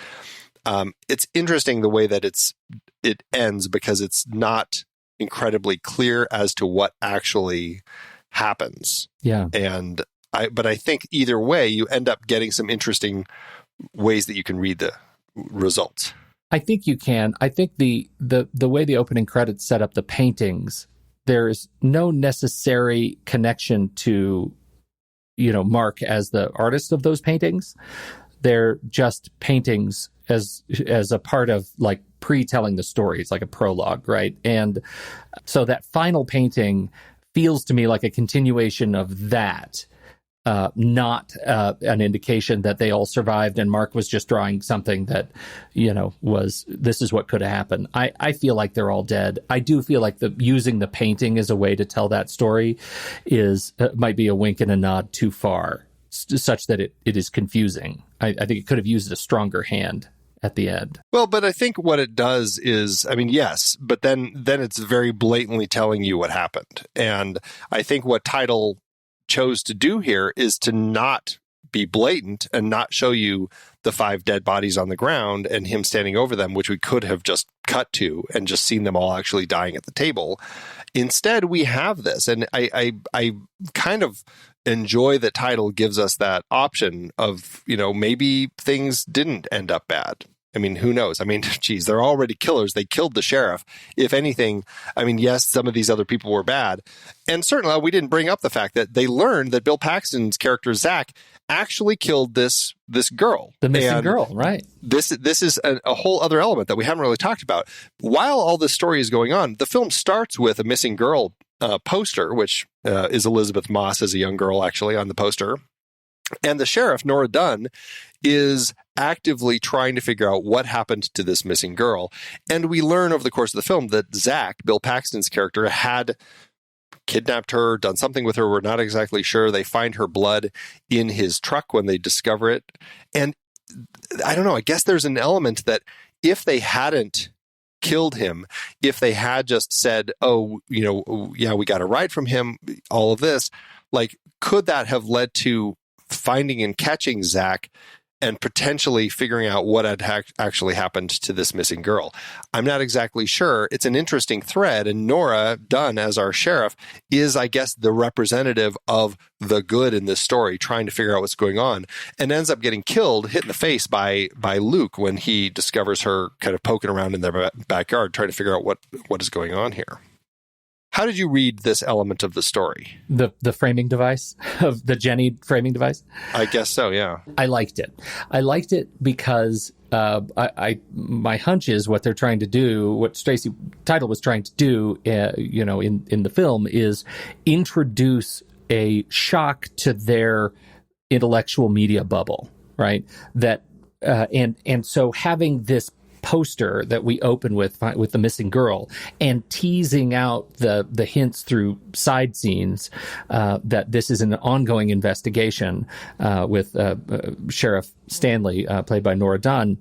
It's interesting the way that it ends, because it's not incredibly clear as to what actually happens. Yeah. But I think either way, you end up getting some interesting ways that you can read the results. I think you can. I think the way the opening credits set up the paintings, there's no necessary connection to, Mark as the artist of those paintings. They're just paintings as a part of, like, pre-telling the story. It's like a prologue, right? And so that final painting feels to me like a continuation of that, not an indication that they all survived and Mark was just drawing something that, this is what could have happened. I feel like they're all dead. I do feel like using the painting as a way to tell that story might be a wink and a nod too far, such that it is confusing. I think it could have used a stronger hand at the end. Well, but I think what it does is, yes, but then it's very blatantly telling you what happened. And I think what Title chose to do here is to not be blatant and not show you the 5 dead bodies on the ground and him standing over them, which we could have just cut to and just seen them all actually dying at the table. Instead, we have this, and I kind of enjoy that Title gives us that option of, maybe things didn't end up bad. Who knows? Geez, they're already killers. They killed the sheriff. If anything, yes, some of these other people were bad. And certainly we didn't bring up the fact that they learned that Bill Paxton's character, Zach, actually killed this girl. The missing girl, right. This is a whole other element that we haven't really talked about. While all this story is going on, the film starts with a missing girl poster, which is Elizabeth Moss as a young girl, actually, on the poster. And the sheriff, Nora Dunn, is actively trying to figure out what happened to this missing girl. And we learn over the course of the film that Zach, Bill Paxton's character, had kidnapped her, done something with her. We're not exactly sure. They find her blood in his truck when they discover it. And I don't know, I guess there's an element that if they hadn't killed him, if they had just said, oh, yeah, we got a ride from him, all of this, like, could that have led to finding and catching Zach and potentially figuring out what had actually happened to this missing girl? I'm not exactly sure. It's an interesting thread, and Nora Dunn, as our sheriff, is, I guess, the representative of the good in this story, trying to figure out what's going on, and ends up getting killed, hit in the face by Luke when he discovers her kind of poking around in their backyard, trying to figure out what is going on here. How did you read this element of the story? The framing device, of the Jenny framing device? I guess so, yeah. I liked it. I liked it because my hunch is what they're trying to do, what Stacy Title was trying to do, in the film, is introduce a shock to their intellectual media bubble, right? That and so having this poster that we open with the missing girl and teasing out the hints through side scenes that this is an ongoing investigation with Sheriff Stanley, played by Nora Dunn,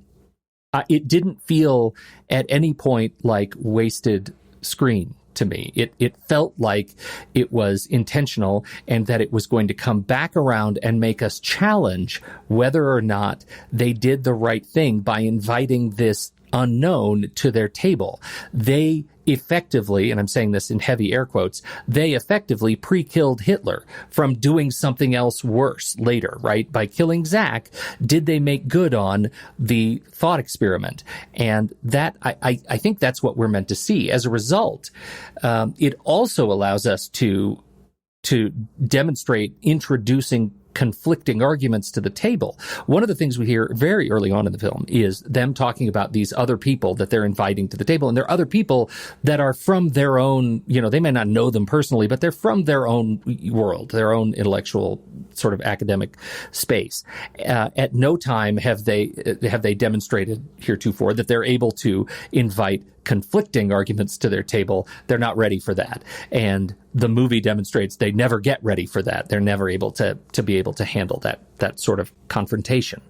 it didn't feel at any point like wasted screen to me. It felt like it was intentional, and that it was going to come back around and make us challenge whether or not they did the right thing by inviting this unknown to their table. They effectively, and I'm saying this in heavy air quotes, they effectively pre-killed Hitler from doing something else worse later, right? By killing Zach, did they make good on the thought experiment? And that, I think that's what we're meant to see. As a result, it also allows us to demonstrate introducing conflicting arguments to the table. One of the things we hear very early on in the film is them talking about these other people that they're inviting to the table. And they're other people that are from their own, they may not know them personally, but they're from their own world, their own intellectual sort of academic space. At no time have they demonstrated heretofore that they're able to invite conflicting arguments to their table. They're not ready for that. And the movie demonstrates they never get ready for that. They're never able to be able to handle that sort of confrontation.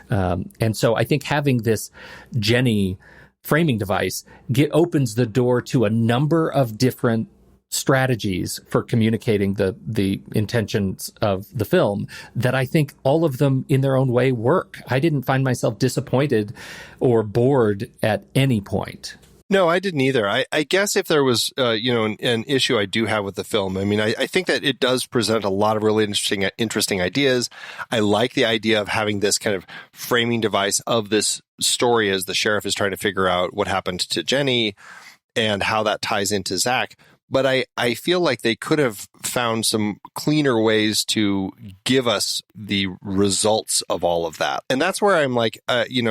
And so I think having this Jenny framing device opens the door to a number of different strategies for communicating the intentions of the film that I think all of them in their own way work. I didn't find myself disappointed or bored at any point. No, I didn't either. I guess if there was, an issue I do have with the film, I mean, I think that it does present a lot of really interesting ideas. I like the idea of having this kind of framing device of this story as the sheriff is trying to figure out what happened to Jenny and how that ties into Zach. But I feel like they could have found some cleaner ways to give us the results of all of that. And that's where I'm like,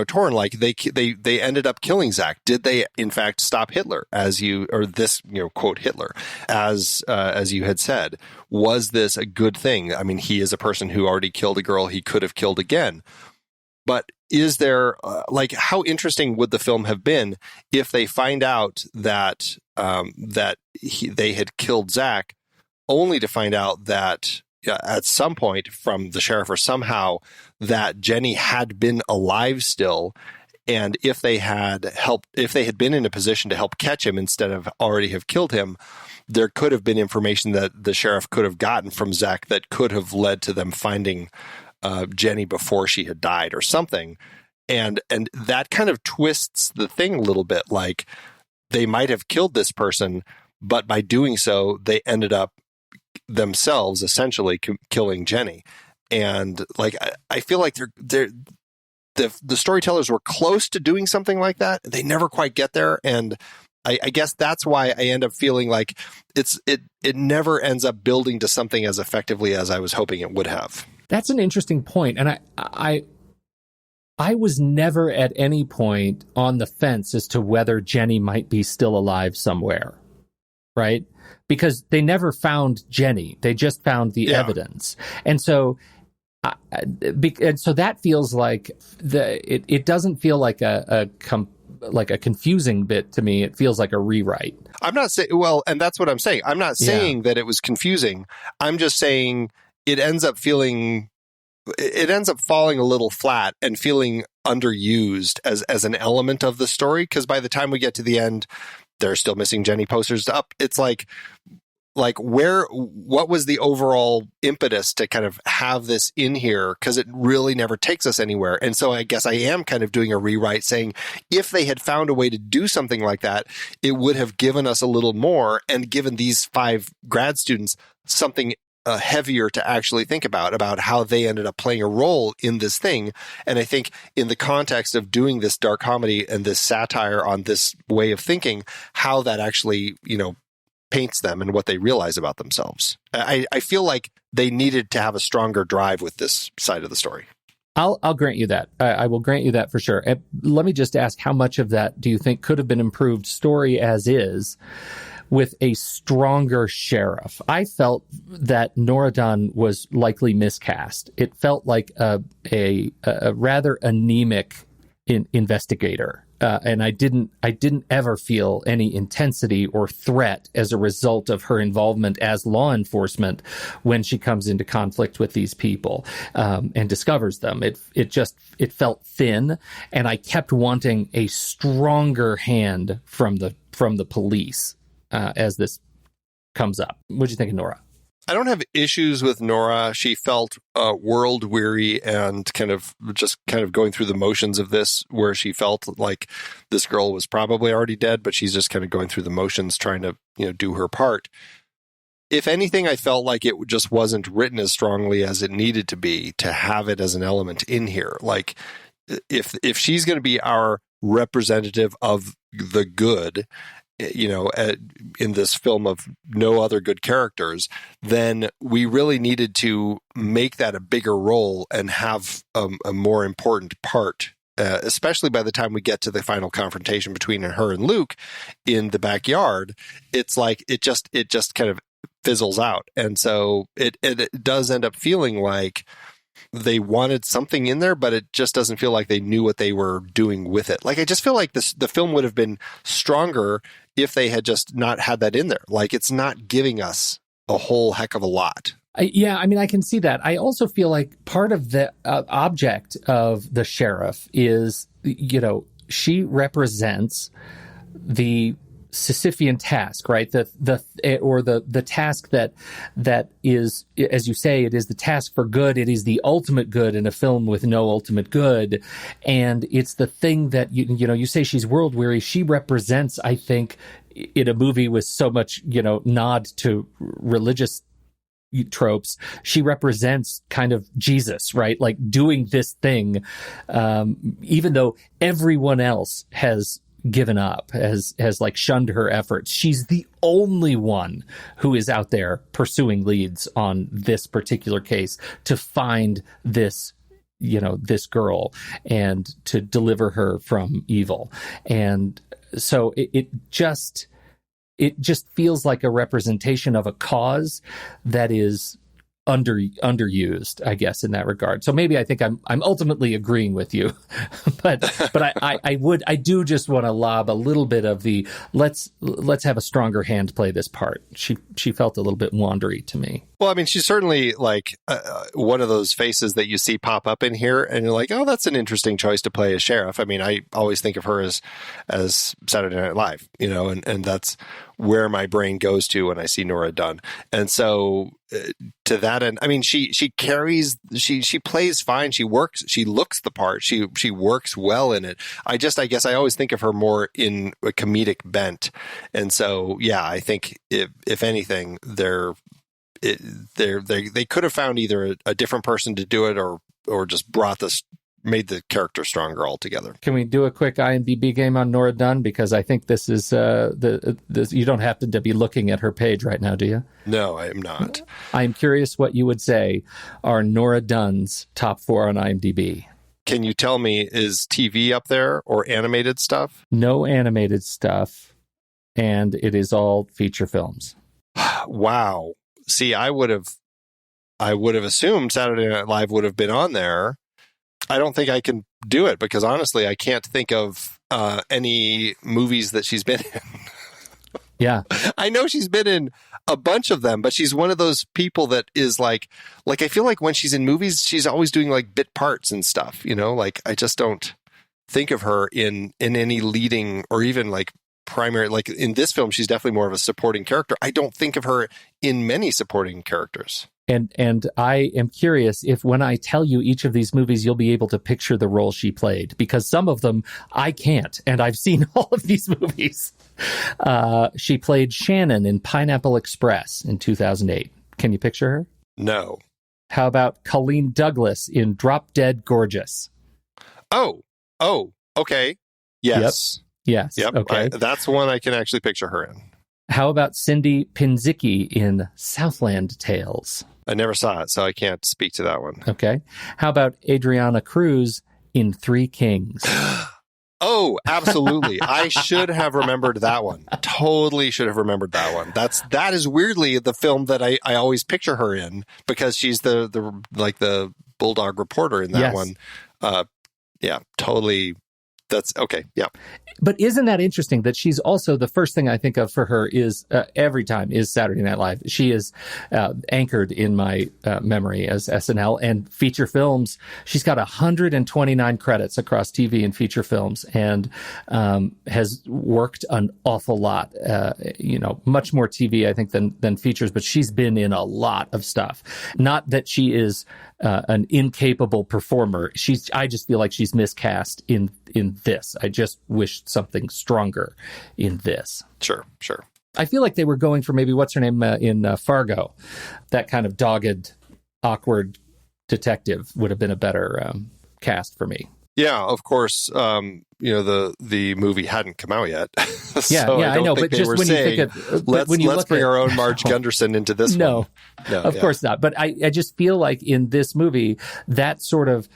torn, like they ended up killing Zach. Did they in fact stop Hitler quote Hitler, as you had said? Was this a good thing? I mean, he is a person who already killed a girl he could have killed again. But is there, how interesting would the film have been if they find out that they had killed Zach, only to find out that at some point from the sheriff or somehow that Jenny had been alive still, and if they had been in a position to help catch him instead of already have killed him, there could have been information that the sheriff could have gotten from Zach that could have led to them finding Jenny before she had died or something. And that kind of twists the thing a little bit. Like, they might have killed this person, but by doing so, they ended up themselves essentially killing Jenny. And I feel like the storytellers were close to doing something like that. They never quite get there. And I guess that's why I end up feeling like it never ends up building to something as effectively as I was hoping it would have. That's an interesting point. And I was never at any point on the fence as to whether Jenny might be still alive somewhere, right? Because they never found Jenny. They just found the evidence. And so that feels like it doesn't feel like a confusing bit to me. It feels like a rewrite. I'm not saying, and that's what I'm saying. I'm not saying that it was confusing. I'm just saying it ends up feeling it ends up falling a little flat and feeling underused as an element of the story. Because by the time we get to the end, they're still missing Jenny posters up. It's like what was the overall impetus to kind of have this in here? Because it really never takes us anywhere. And so I guess I am kind of doing a rewrite saying, if they had found a way to do something like that, it would have given us a little more and given these 5 grad students something heavier to actually think about how they ended up playing a role in this thing. And I think in the context of doing this dark comedy and this satire on this way of thinking, how that actually, paints them and what they realize about themselves. I feel like they needed to have a stronger drive with this side of the story. I'll grant you that. I will grant you that for sure. Let me just ask, how much of that do you think could have been improved story as is with a stronger sheriff? I felt that Nora Dunn was likely miscast. It felt like a rather anemic investigator. And I didn't ever feel any intensity or threat as a result of her involvement as law enforcement when she comes into conflict with these people and discovers them. It felt thin, and I kept wanting a stronger hand from the police as this comes up. What do you think of Nora? I don't have issues with Nora. She felt world weary and kind of going through the motions of this, where she felt like this girl was probably already dead, but she's just kind of going through the motions, trying to do her part. If anything, I felt like it just wasn't written as strongly as it needed to be to have it as an element in here. Like if she's going to be our representative of the good, in this film of no other good characters, then we really needed to make that a bigger role and have a more important part, especially by the time we get to the final confrontation between her and Luke in the backyard. It's like it just kind of fizzles out. And so it does end up feeling like they wanted something in there, but it just doesn't feel like they knew what they were doing with it. Like, I just feel like the film would have been stronger if they had just not had that in there. Like, it's not giving us a whole heck of a lot. I can see that. I also feel like part of the object of the sheriff is, she represents the Sisyphean task, right? The task that is, as you say, it is the task for good. It is the ultimate good in a film with no ultimate good, and it's the thing that you say she's world weary. She represents, I think, in a movie with so much nod to religious tropes, she represents kind of Jesus, right? Like doing this thing, even though everyone else has given up, has like shunned her efforts. She's the only one who is out there pursuing leads on this particular case to find this girl and to deliver her from evil. And so it just feels like a representation of a cause that is underused, I guess, in that regard. So maybe I think I'm ultimately agreeing with you, but I do just want to lob a little bit of the let's have a stronger hand play this part. She felt a little bit wandery to me. Well, I mean, she's certainly like one of those faces that you see pop up in here, and you're like, oh, that's an interesting choice to play as sheriff. I mean, I always think of her as Saturday Night Live, and that's where my brain goes to when I see Nora Dunn. And so to that end, I mean, she plays fine. She looks the part. She works well in it. I guess I always think of her more in a comedic bent. And so, yeah, I think if anything, they could have found either a different person to do it or just made the character stronger altogether. Can we do a quick IMDb game on Nora Dunn? Because I think this is you don't happen to be looking at her page right now, do you? No, I am not. I'm curious what you would say are Nora Dunn's top 4 on IMDb. Can you tell me, is TV up there or animated stuff? No animated stuff, and it is all feature films. Wow. See, I would have assumed Saturday Night Live would have been on there. I don't think I can do it because honestly, I can't think of any movies that she's been in. Yeah. I know she's been in a bunch of them, but she's one of those people that is like I feel like when she's in movies, she's always doing like bit parts and stuff, like I just don't think of her in any leading or even like primary, like in this film, she's definitely more of a supporting character. I don't think of her in many supporting characters. And I am curious if when I tell you each of these movies, you'll be able to picture the role she played, because some of them I can't, and I've seen all of these movies. She played Shannon in Pineapple Express in 2008. Can you picture her? No. How about Colleen Douglas in Drop Dead Gorgeous? Oh, okay. Yes. Yes. Yep. Okay. That's one I can actually picture her in. How about Cindy Pinzicki in Southland Tales? I never saw it, so I can't speak to that one. Okay. How about Adriana Cruz in Three Kings? Oh, absolutely. I should have remembered that one. Totally should have remembered that one. That is weirdly the film that I always picture her in, because she's the bulldog reporter in that one. Yeah, totally. That's okay. Yeah. But isn't that interesting that she's also, the first thing I think of for her is every time is Saturday Night Live. She is anchored in my memory as SNL and feature films. She's got 129 credits across TV and feature films, and has worked an awful lot, much more TV, I think, than features, but she's been in a lot of stuff. Not that she is an incapable performer. I just feel like she's miscast in this. I just wish something stronger in this. Sure. I feel like they were going for maybe what's her name in Fargo. That kind of dogged, awkward detective would have been a better cast for me. Yeah, of course. The movie hadn't come out yet. So I know. But just when you think of, let's bring our own Marge Gunderson into this one. No, of course not. But I just feel like in this movie, that sort of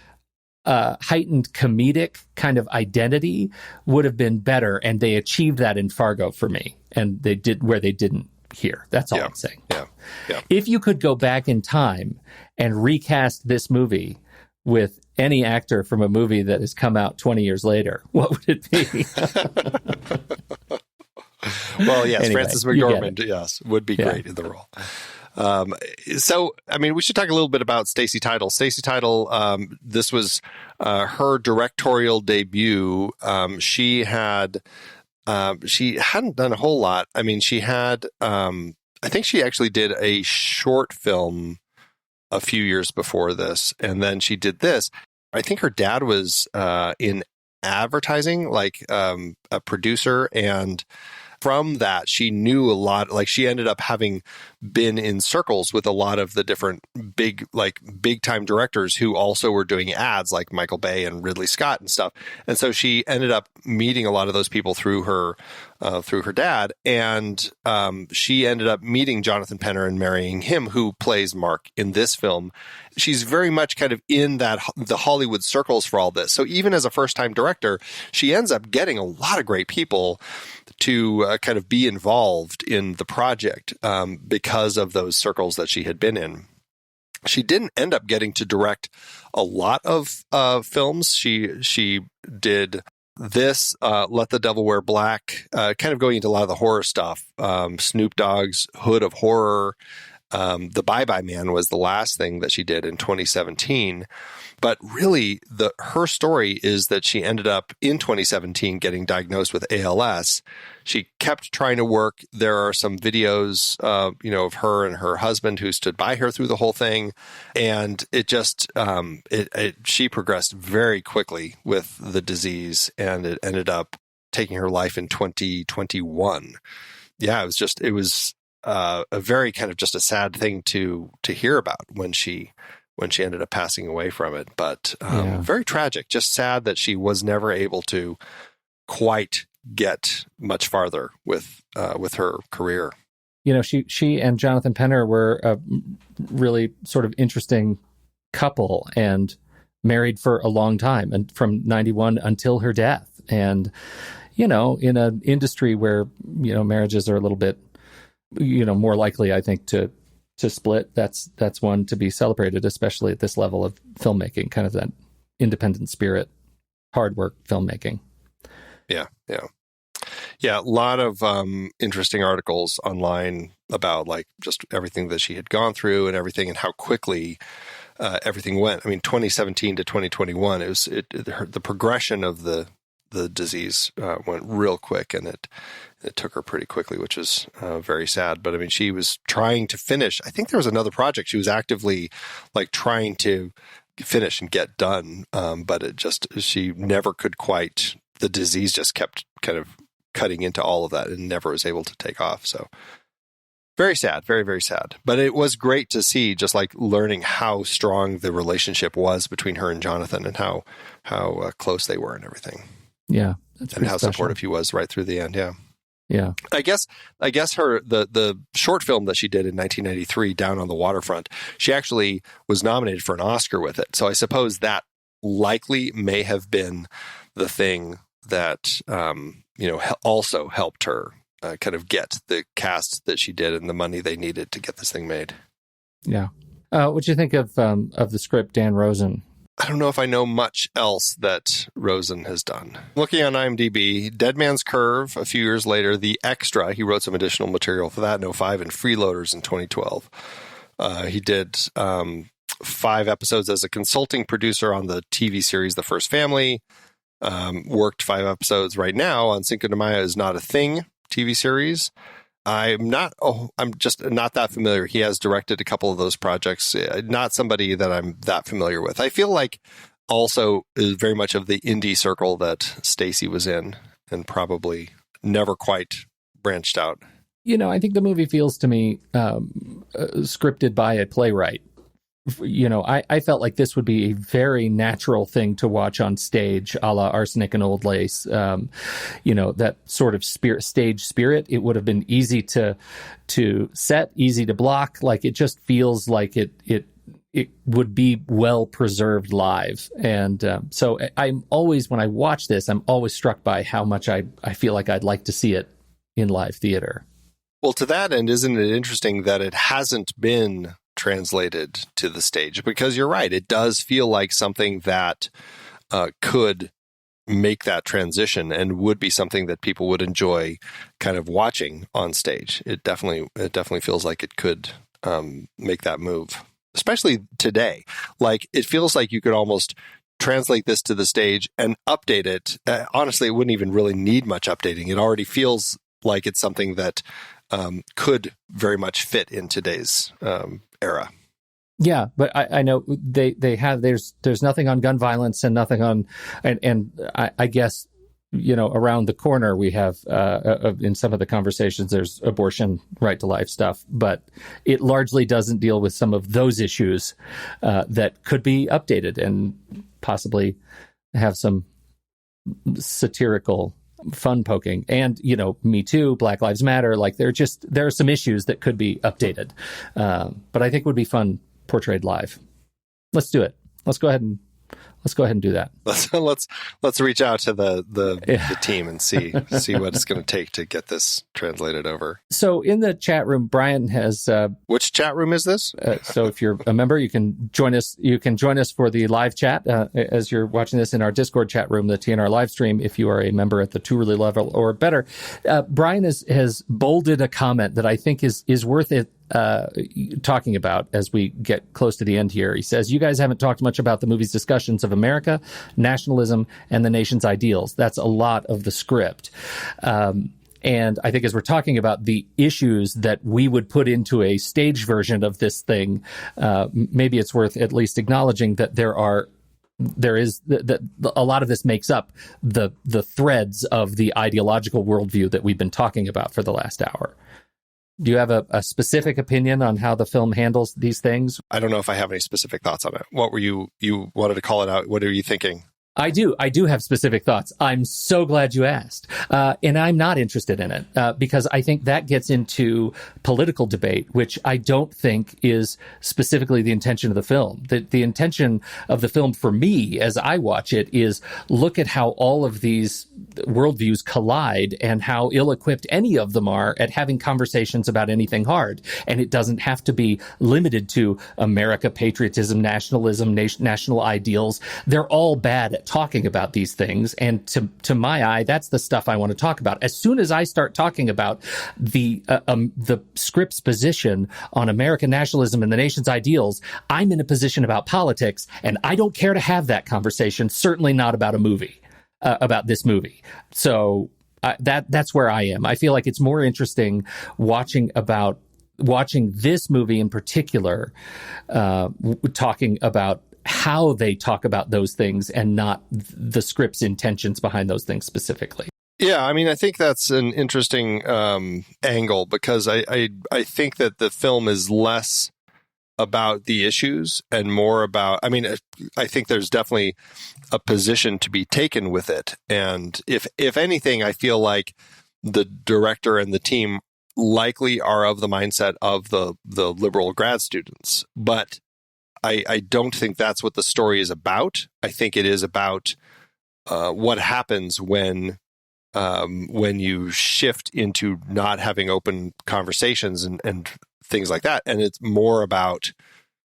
heightened comedic kind of identity would have been better, and they achieved that in Fargo for me, and they did where they didn't here. That's all I'm saying. Yeah. If you could go back in time and recast this movie with any actor from a movie that has come out 20 years later, what would it be? Well, yes, anyway, Frances McDormand, yes, would be great in the role. We should talk a little bit about Stacy Title. Stacy Title, this was her directorial debut. She hadn't done a whole lot. I mean, she had, I think she actually did a short film a few years before this, and then she did this. I think her dad was in advertising, like a producer, and from that, she knew a lot. Like, she ended up having been in circles with a lot of the different big time directors who also were doing ads, like Michael Bay and Ridley Scott and stuff. And so she ended up meeting a lot of those people through her dad. And she ended up meeting Jonathan Penner and marrying him, who plays Mark in this film. She's very much kind of in the Hollywood circles for all this. So even as a first-time director, she ends up getting a lot of great people to kind of be involved in the project because of those circles that she had been in. She didn't end up getting to direct a lot of films. She did this, Let the Devil Wear Black, kind of going into a lot of the horror stuff. Snoop Dogg's Hood of Horror. The Bye-Bye Man was the last thing that she did in 2017. But really, her story is that she ended up in 2017 getting diagnosed with ALS. She kept trying to work. There are some videos, of her and her husband who stood by her through the whole thing. And it just, she progressed very quickly with the disease, and it ended up taking her life in 2021. Yeah, it was a very kind of just a sad thing to hear about when she ended up passing away from it. But very tragic, just sad that she was never able to quite get much farther with her career. She and Jonathan Penner were a really sort of interesting couple, and married for a long time, and from 91 until her death. And, in an industry where, marriages are a little bit, more likely, I think, to split, that's one to be celebrated, especially at this level of filmmaking, kind of that independent spirit, hard work filmmaking. Yeah, a lot of interesting articles online about like just everything that she had gone through and everything, and how quickly everything went. I mean, 2017 to 2021, the progression of the disease went real quick, and it took her pretty quickly, which is very sad. But I mean, she was trying to finish. I think there was another project she was actively like trying to finish and get done, but she never could quite. The disease just kept kind of cutting into all of that and never was able to take off. So very sad, very, very sad. But it was great to see, just like learning how strong the relationship was between her and Jonathan, and how close they were and everything. Yeah, that's and how special. supportive he was right through the end. Yeah. Yeah. I guess her the short film that she did in 1993, Down on the Waterfront, she actually was nominated for an Oscar with it. So I suppose that likely may have been the thing that also helped her kind of get the cast that she did and the money they needed to get this thing made. Yeah. What do you think of the script, Dan Rosen? I don't know if I know much else that Rosen has done. Looking on IMDb, Dead Man's Curve a few years later, The Extra, he wrote some additional material for that in 2005, and Freeloaders in 2012. He did 5 episodes as a consulting producer on the TV series The First Family. Worked 5 episodes right now on Cinco de Mayo Is Not a Thing TV series. I'm just not that familiar. He has directed a couple of those projects. Not somebody that I'm that familiar with. I feel like also is very much of the indie circle that Stacy was in, and probably never quite branched out. I think the movie feels to me scripted by a playwright. I felt like this would be a very natural thing to watch on stage, a la Arsenic and Old Lace. That sort of stage spirit. It would have been easy to set, easy to block. Like, it just feels like it would be well preserved live. And so I'm always, when I watch this, I'm always struck by how much I feel like I'd like to see it in live theater. Well, to that end, isn't it interesting that it hasn't been translated to the stage? Because you're right, it does feel like something that could make that transition and would be something that people would enjoy kind of watching on stage. It definitely feels like it could make that move, especially today. Like, it feels like you could almost translate this to the stage and update it. Honestly, it wouldn't even really need much updating. It already feels like it's something that could very much fit in today's era. Yeah, but I know they have, there's nothing on gun violence and nothing on, and I guess, around the corner we have, in some of the conversations, there's abortion, right to life stuff, but it largely doesn't deal with some of those issues that could be updated and possibly have some satirical fun poking. And, Me Too, Black Lives Matter, like there are some issues that could be updated. But I think would be fun portrayed live. Let's do it. Let's go ahead and do that. Let's reach out to the team and see what it's going to take to get this translated over. So in the chat room, Brian has which chat room is this? So if you're a member, you can join us. You can join us for the live chat as you're watching this in our Discord chat room, the TNR live stream. If you are a member at the Tourly level or better, Brian has bolded a comment that I think is worth it talking about as we get close to the end here. He says, "You guys haven't talked much about the movie's discussions of America, nationalism, and the nation's ideals." That's a lot of the script. And I think as we're talking about the issues that we would put into a stage version of this thing, maybe it's worth at least acknowledging that there is a lot of this makes up the threads of the ideological worldview that we've been talking about for the last hour. Do you have a specific opinion on how the film handles these things? I don't know if I have any specific thoughts on it. What were you wanted to call it out? What are you thinking? I do have specific thoughts. I'm so glad you asked. And I'm not interested in it because I think that gets into political debate, which I don't think is specifically the intention of the film. The intention of the film for me, as I watch it, is look at how all of these worldviews collide and how ill-equipped any of them are at having conversations about anything hard. And it doesn't have to be limited to America, patriotism, nationalism, national ideals. They're all bad at at talking about these things. And to my eye, that's the stuff I want to talk about. As soon as I start talking about the script's position on American nationalism and the nation's ideals, I'm in a position about politics, and I don't care to have that conversation, certainly not about a movie, about this movie. So that's where I am. I feel like it's more interesting watching this movie in particular, talking about how they talk about those things and not the script's intentions behind those things specifically. Yeah, I mean, I think that's an interesting angle, because I think that the film is less about the issues and more about, I mean, I think there's definitely a position to be taken with it. And if anything, I feel like the director and the team likely are of the mindset of the liberal grad students. But I don't think that's what the story is about. I think it is about what happens when you shift into not having open conversations and things like that. And it's more about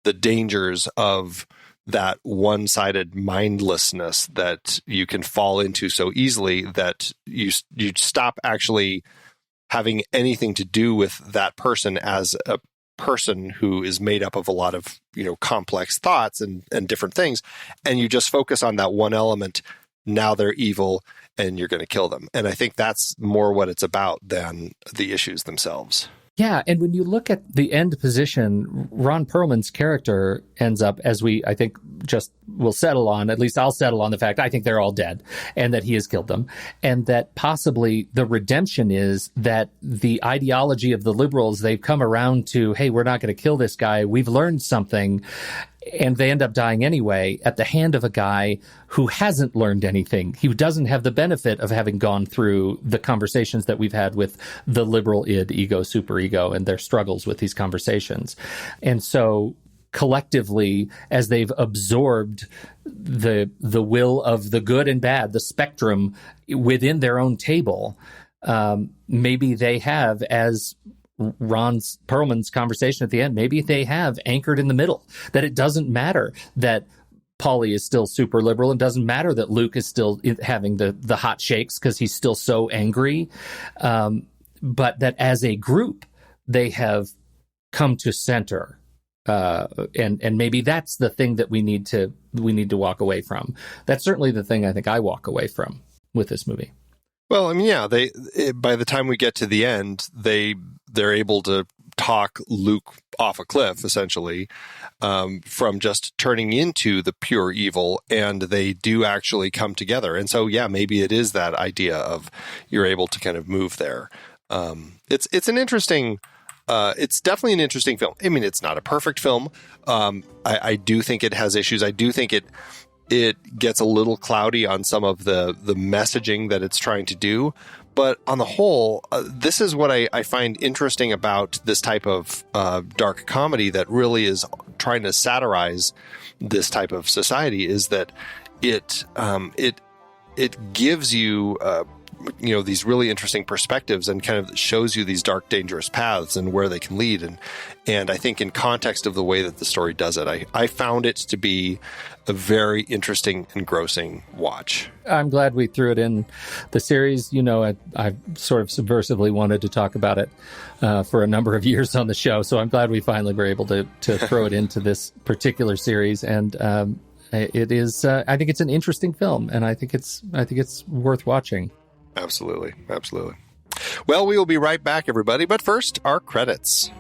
the dangers of that one-sided mindlessness that you can fall into so easily that you stop actually having anything to do with that person as a person who is made up of a lot of, complex thoughts and different things. And you just focus on that one element. Now they're evil and you're going to kill them. And I think that's more what it's about than the issues themselves. Yeah, and when you look at the end position, Ron Perlman's character ends up, as I think just will settle on, at least I'll settle on the fact, I think they're all dead and that he has killed them. And that possibly the redemption is that the ideology of the liberals, they've come around to, hey, we're not going to kill this guy. We've learned something. And they end up dying anyway at the hand of a guy who hasn't learned anything. He doesn't have the benefit of having gone through the conversations that we've had with the liberal id, ego, superego, and their struggles with these conversations. And so collectively, as they've absorbed the will of the good and bad, the spectrum within their own table, maybe they have, as Ron Perlman's conversation at the end, maybe they have anchored in the middle, that it doesn't matter that Paulie is still super liberal, and doesn't matter that Luke is still having the hot shakes because he's still so angry, but that as a group they have come to center, and maybe that's the thing that we need to walk away from. That's certainly the thing I think I walk away from with this movie. Well, I mean, yeah, by the time we get to the end, they're able to talk Luke off a cliff, essentially, from just turning into the pure evil, and they do actually come together. And so, yeah, maybe it is that idea of you're able to kind of move there. It's an interesting. It's definitely an interesting film. I mean, it's not a perfect film. I do think it has issues. I do think it gets a little cloudy on some of the messaging that it's trying to do. But on the whole, this is what I find interesting about this type of dark comedy that really is trying to satirize this type of society, is that it gives you these really interesting perspectives and kind of shows you these dark, dangerous paths and where they can lead. And I think in context of the way that the story does it, I found it to be a very interesting, engrossing watch. I'm glad we threw it in the series. I sort of subversively wanted to talk about it for a number of years on the show. So I'm glad we finally were able to throw it into this particular series. And it is, I think it's an interesting film, and I think it's worth watching. Absolutely. Absolutely. Well, we will be right back, everybody. But first, our credits.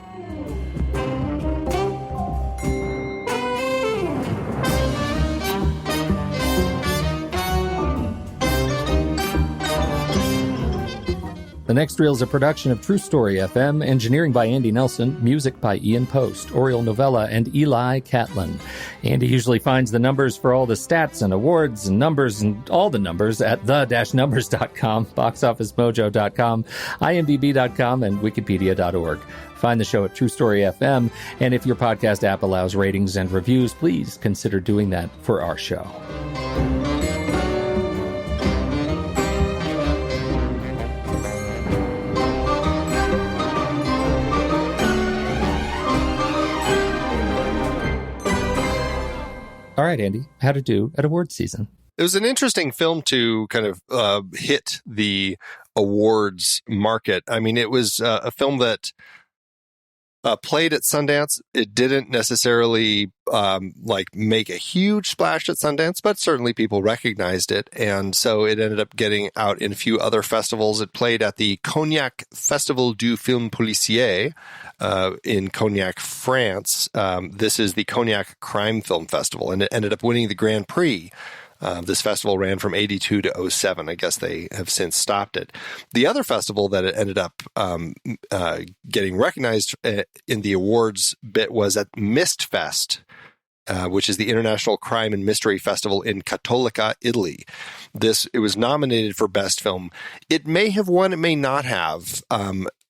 The Next Reel is a production of True Story FM, engineering by Andy Nelson, music by Ian Post, Oriel Novella, and Eli Catlin. Andy usually finds the numbers for all the stats and awards and numbers and all the numbers at the-numbers.com, boxofficemojo.com, imdb.com, and wikipedia.org. Find the show at True Story FM, and if your podcast app allows ratings and reviews, please consider doing that for our show. All right, Andy, how to do at awards season. It was an interesting film to kind of hit the awards market. I mean, it was a film that played at Sundance. It didn't necessarily make a huge splash at Sundance, but certainly people recognized it. And so it ended up getting out in a few other festivals. It played at the Cognac Festival du Film Policier in Cognac, France. This is the Cognac Crime Film Festival, and it ended up winning the Grand Prix. This festival ran from 82 to 07. I guess they have since stopped it. The other festival that it ended up getting recognized in the awards bit was at Mistfest, which is the International Crime and Mystery Festival in Cattolica, Italy. It was nominated for Best Film. It may have won, it may not have.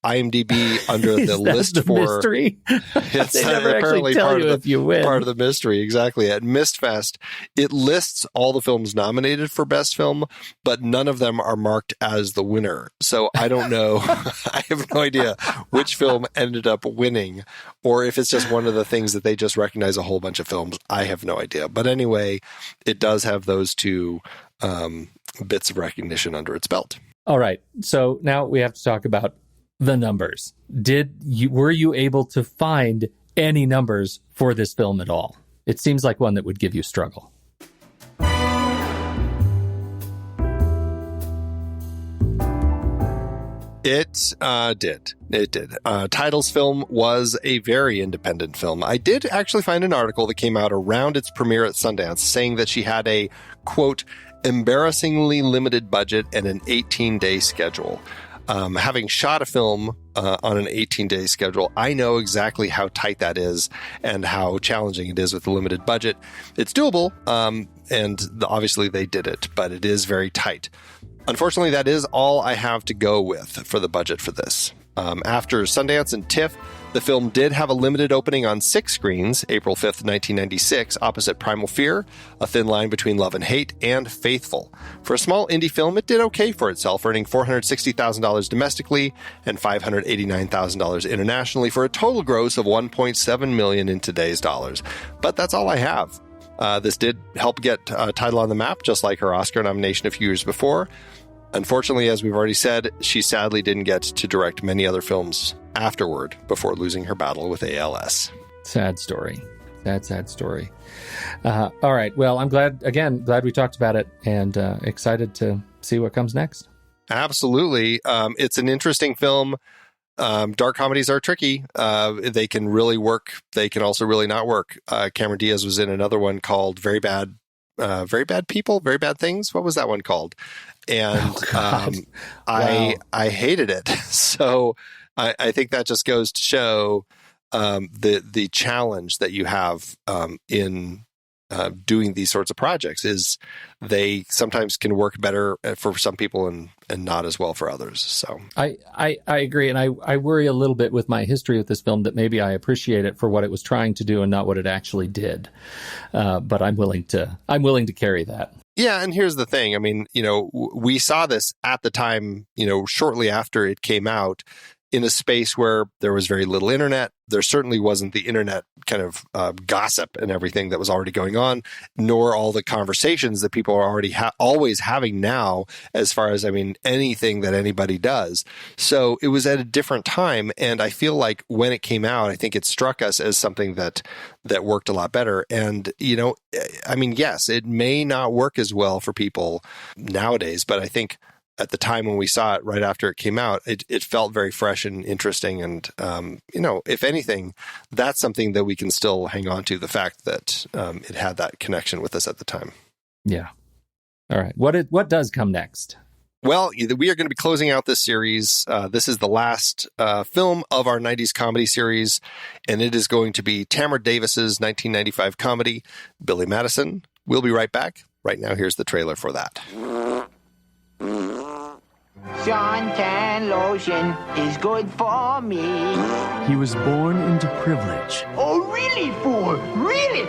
IMDb under the list for mystery. It's they never apparently actually tell part you of if you win. Part of the mystery, exactly. At Mistfest, it lists all the films nominated for Best Film, but none of them are marked as the winner. So I don't know. I have no idea which film ended up winning, or if it's just one of the things that they just recognize a whole bunch of films. I have no idea. But anyway, it does have those two bits of recognition under its belt. All right. So now we have to talk about the numbers. Were you able to find any numbers for this film at all? It seems like one that would give you struggle. It did. It did. Title's film was a very independent film. I did actually find an article that came out around its premiere at Sundance saying that she had a, quote, embarrassingly limited budget and an 18-day schedule. Having shot a film on an 18-day schedule, I know exactly how tight that is and how challenging it is with a limited budget. It's doable, and obviously they did it, but it is very tight. Unfortunately, that is all I have to go with for the budget for this. After Sundance and TIFF, the film did have a limited opening on 6 screens, April 5th, 1996, opposite Primal Fear, A Thin Line Between Love and Hate, and Faithful. For a small indie film, it did okay for itself, earning $460,000 domestically and $589,000 internationally for a total gross of $1.7 million in today's dollars. But that's all I have. This did help get Title on the map, just like her Oscar nomination a few years before. Unfortunately, as we've already said, she sadly didn't get to direct many other films afterward before losing her battle with ALS. Sad story. Sad story. All right. Well, I'm glad we talked about it, and excited to see what comes next. Absolutely. It's an interesting film. Dark comedies are tricky. They can really work. They can also really not work. Cameron Diaz was in another one called Very Bad People, Very Bad Things. What was that one called? And Wow. I hated it. So I think that just goes to show the challenge that you have in doing these sorts of projects is they sometimes can work better for some people and not as well for others. So I agree. And I worry a little bit with my history with this film that maybe I appreciate it for what it was trying to do and not what it actually did. But I'm willing to carry that. Yeah. And here's the thing. I mean, we saw this at the time, shortly after it came out, in a space where there was very little internet. There certainly wasn't the internet kind of gossip and everything that was already going on, nor all the conversations that people are already always having now, as far as, anything that anybody does. So it was at a different time. And I feel like when it came out, I think it struck us as something that worked a lot better. And, yes, it may not work as well for people nowadays, but I think at the time when we saw it right after it came out, it felt very fresh and interesting. And, if anything, that's something that we can still hang on to, the fact that it had that connection with us at the time. Yeah. All right. What does come next? Well, we are going to be closing out this series. This is the last film of our 90s comedy series, and it is going to be Tamara Davis's 1995 comedy, Billy Madison. We'll be right back. Right now, here's the trailer for that. Suntan lotion is good for me. He was born into privilege. Oh, really, fool? Really?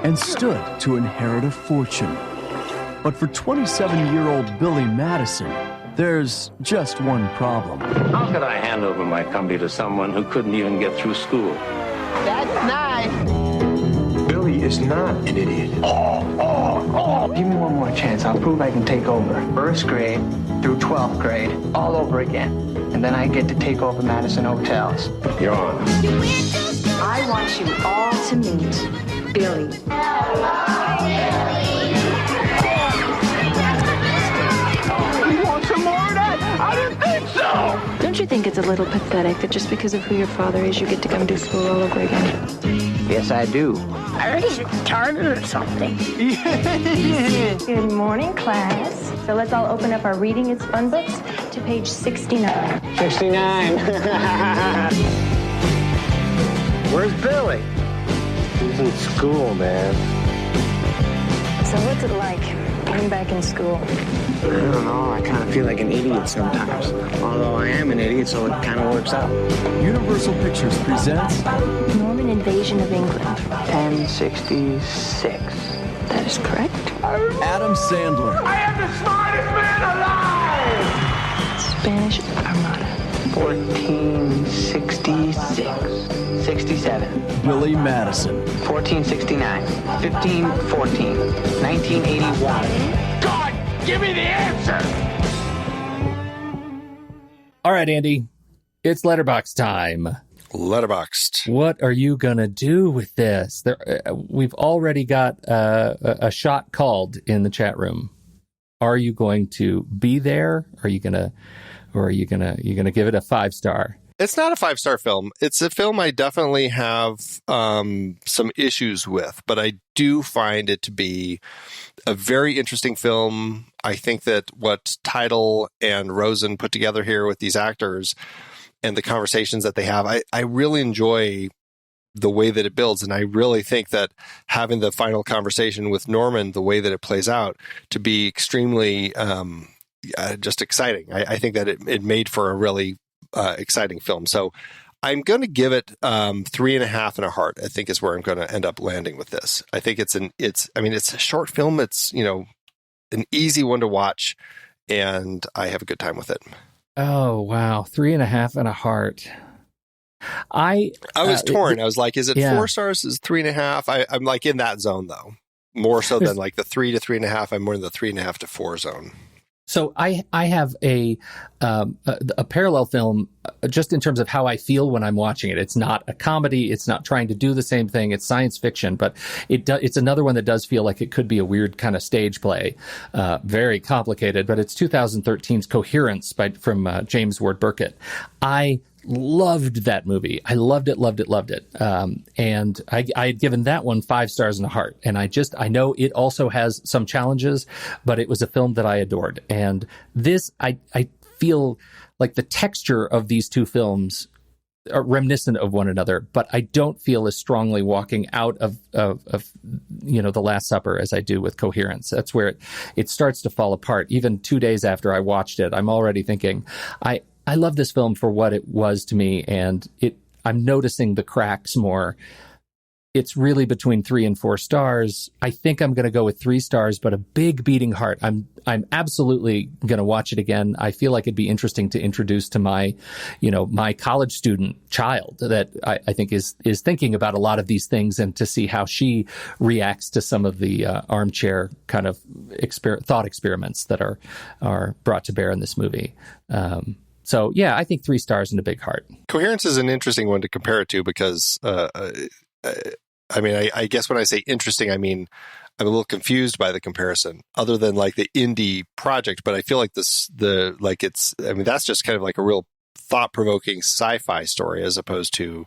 And stood to inherit a fortune. But for 27-year-old Billy Madison, there's just one problem. How could I hand over my company to someone who couldn't even get through school? That's nice. Billy is not an idiot. Give me one more chance. I'll prove I can take over. First grade through 12th grade, all over again. And then I get to take over Madison Hotels. You're on. I want you all to meet Billy. You want some more of that? I didn't think so! Don't you think it's a little pathetic that just because of who your father is, you get to come to school all over again? Yes, I do. I heard he's retarded or something. Good morning, class. So let's all open up our Reading It's Fun books to page 69. 69. Where's Billy? He's in school, man. So what's it like being back in school? I don't know. I kind of feel like an idiot sometimes. Although I am an idiot, so it kind of works out. Universal Pictures presents Norman Invasion of England. 1066. That is correct. Adam Sandler. I am the smartest man alive! Spanish Armada. 1466. 67. Billy Madison. 1469. 1514. 1981. God, give me the answer! All right, Andy, it's letterbox time. Letterboxed. What are you going to do with this? We've already got a shot called in the chat room. Are you going to be there? Are you going to give it a 5-star? It's not a 5-star film. It's a film I definitely have some issues with, but I do find it to be a very interesting film. I think that what Title and Rosen put together here with these actors and the conversations that they have, I really enjoy the way that it builds. And I really think that having the final conversation with Norman, the way that it plays out, to be extremely just exciting. I think that it made for a really exciting film. So I'm going to give it 3.5 and a heart, I think is where I'm going to end up landing with this. I think it's a short film. It's, an easy one to watch, and I have a good time with it. Oh, wow. 3.5 and a heart. I was torn. I was like, is it 4 stars? Is 3.5? I'm like in that zone though. More so than like the 3 to 3.5. I'm more in the 3.5 to 4 zone. So I have a parallel film just in terms of how I feel when I'm watching it. It's not a comedy. It's not trying to do the same thing. It's science fiction, but it's another one that does feel like it could be a weird kind of stage play. Very complicated, but it's 2013's Coherence from James Ward Burkett. I loved that movie. I loved it. And I had given that one 5 stars and a heart. And I know it also has some challenges, but it was a film that I adored. And this, I feel like the texture of these two films are reminiscent of one another, but I don't feel as strongly walking out of The Last Supper as I do with Coherence. That's where it starts to fall apart. Even 2 days after I watched it, I'm already thinking, I love this film for what it was to me, and I'm noticing the cracks more. It's really between 3 and 4 stars. I think I'm going to go with 3 stars, but a big beating heart. I'm absolutely going to watch it again. I feel like it'd be interesting to introduce to my college student child that I think is thinking about a lot of these things, and to see how she reacts to some of the armchair kind of thought experiments that are brought to bear in this movie. So, yeah, I think 3 stars and a big heart. Coherence is an interesting one to compare it to because, I guess when I say interesting, I mean, I'm a little confused by the comparison other than like the indie project. But I feel like that's just kind of like a real thought-provoking sci-fi story as opposed to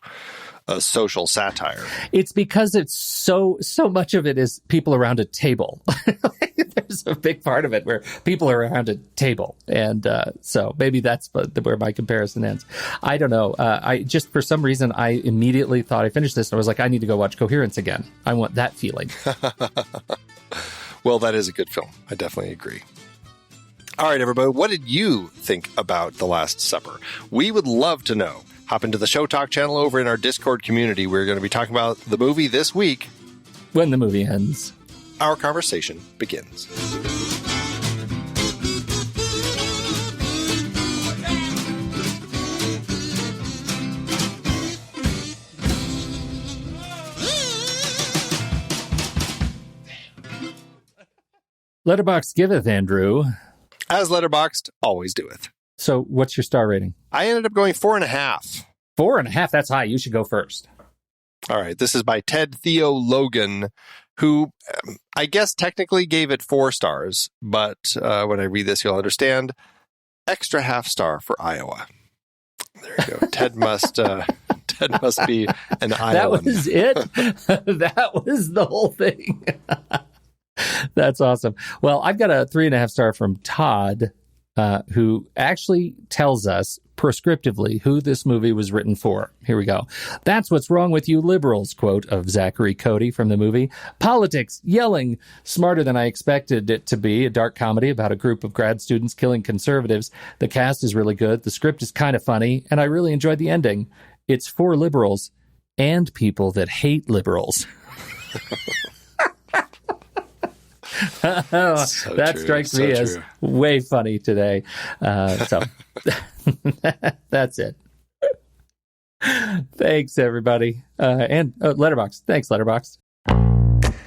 a social satire. It's because it's so much of it is people around a table. There's a big part of it where people are around a table. And so maybe that's where my comparison ends. I don't know. I just, for some reason, I immediately thought I finished this and I was like, I need to go watch Coherence again. I want that feeling. Well, that is a good film. I definitely agree. All right, everybody. What did you think about The Last Supper? We would love to know. Hop into the Show Talk channel over in our Discord community. We're going to be talking about the movie this week. When the movie ends. Our conversation begins. Letterboxd giveth, Andrew. As Letterboxd always doeth. So what's your star rating? I ended up going 4.5. 4.5? That's high. You should go first. All right. This is by Ted Theo Logan, who I guess technically gave it 4 stars. But when I read this, you'll understand. Extra half star for Iowa. There you go. Ted must be an Iowan. That was it? That was the whole thing. That's awesome. Well, I've got a 3.5 star from Todd, who actually tells us prescriptively who this movie was written for. Here we go. That's what's wrong with you liberals, quote of Zachary Cody from the movie. Politics, yelling, smarter than I expected it to be, a dark comedy about a group of grad students killing conservatives. The cast is really good. The script is kind of funny, and I really enjoyed the ending. It's for liberals and people that hate liberals. That true. strikes me as way funny today. So that's it. Thanks, everybody. And Letterboxd. Thanks, Letterboxd.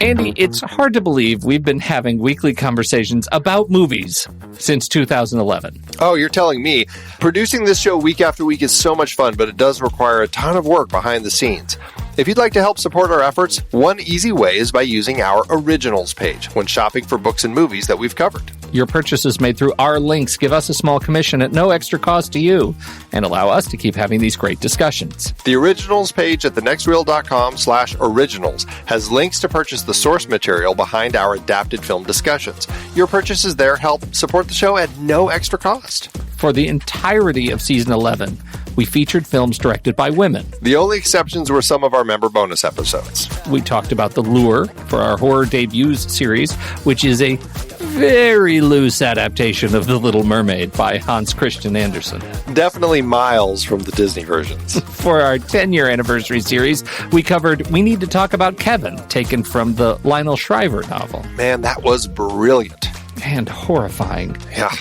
Andy, it's hard to believe we've been having weekly conversations about movies since 2011. Oh, you're telling me. Producing this show week after week is so much fun, but it does require a ton of work behind the scenes. If you'd like to help support our efforts, one easy way is by using our Originals page when shopping for books and movies that we've covered. Your purchases made through our links give us a small commission at no extra cost to you and allow us to keep having these great discussions. The Originals page at thenextreel.com/originals has links to purchase the source material behind our adapted film discussions. Your purchases there help support the show at no extra cost. For the entirety of season 11, we featured films directed by women. The only exceptions were some of our member bonus episodes. We talked about The Lure for our horror debuts series, which is a very loose adaptation of The Little Mermaid by Hans Christian Andersen. Definitely miles from the Disney versions. For our 10-year anniversary series, we covered We Need to Talk About Kevin, taken from the Lionel Shriver novel. Man, that was brilliant. And horrifying. Yeah.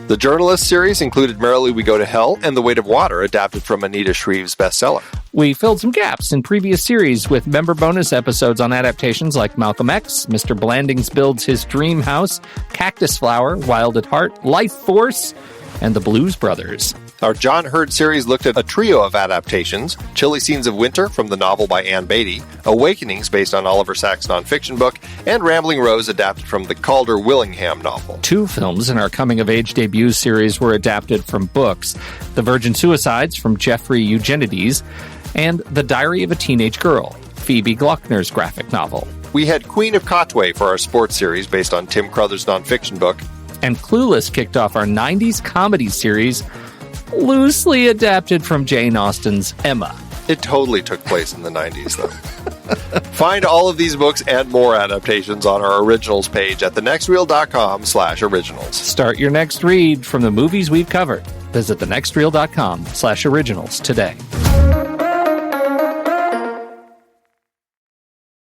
The Journalist series included Merrily We Go to Hell and The Weight of Water, adapted from Anita Shreve's bestseller. We filled some gaps in previous series with member bonus episodes on adaptations like Malcolm X, Mr. Blandings Builds His Dream House, Cactus Flower, Wild at Heart, Life Force, and The Blues Brothers. Our John Hurt series looked at a trio of adaptations: Chilly Scenes of Winter from the novel by Anne Beatty, Awakenings based on Oliver Sacks' nonfiction book, and Rambling Rose adapted from the Calder Willingham novel. 2 films in our coming-of-age debut series were adapted from books: The Virgin Suicides from Jeffrey Eugenides and The Diary of a Teenage Girl, Phoebe Glockner's graphic novel. We had Queen of Katwe for our sports series based on Tim Crothers' nonfiction book. And Clueless kicked off our 90s comedy series, loosely adapted from Jane Austen's Emma. It totally took place in the 90s, though. Find all of these books and more adaptations on our Originals page at thenextreel.com/originals. Start your next read from the movies we've covered. Visit thenextreel.com/originals today.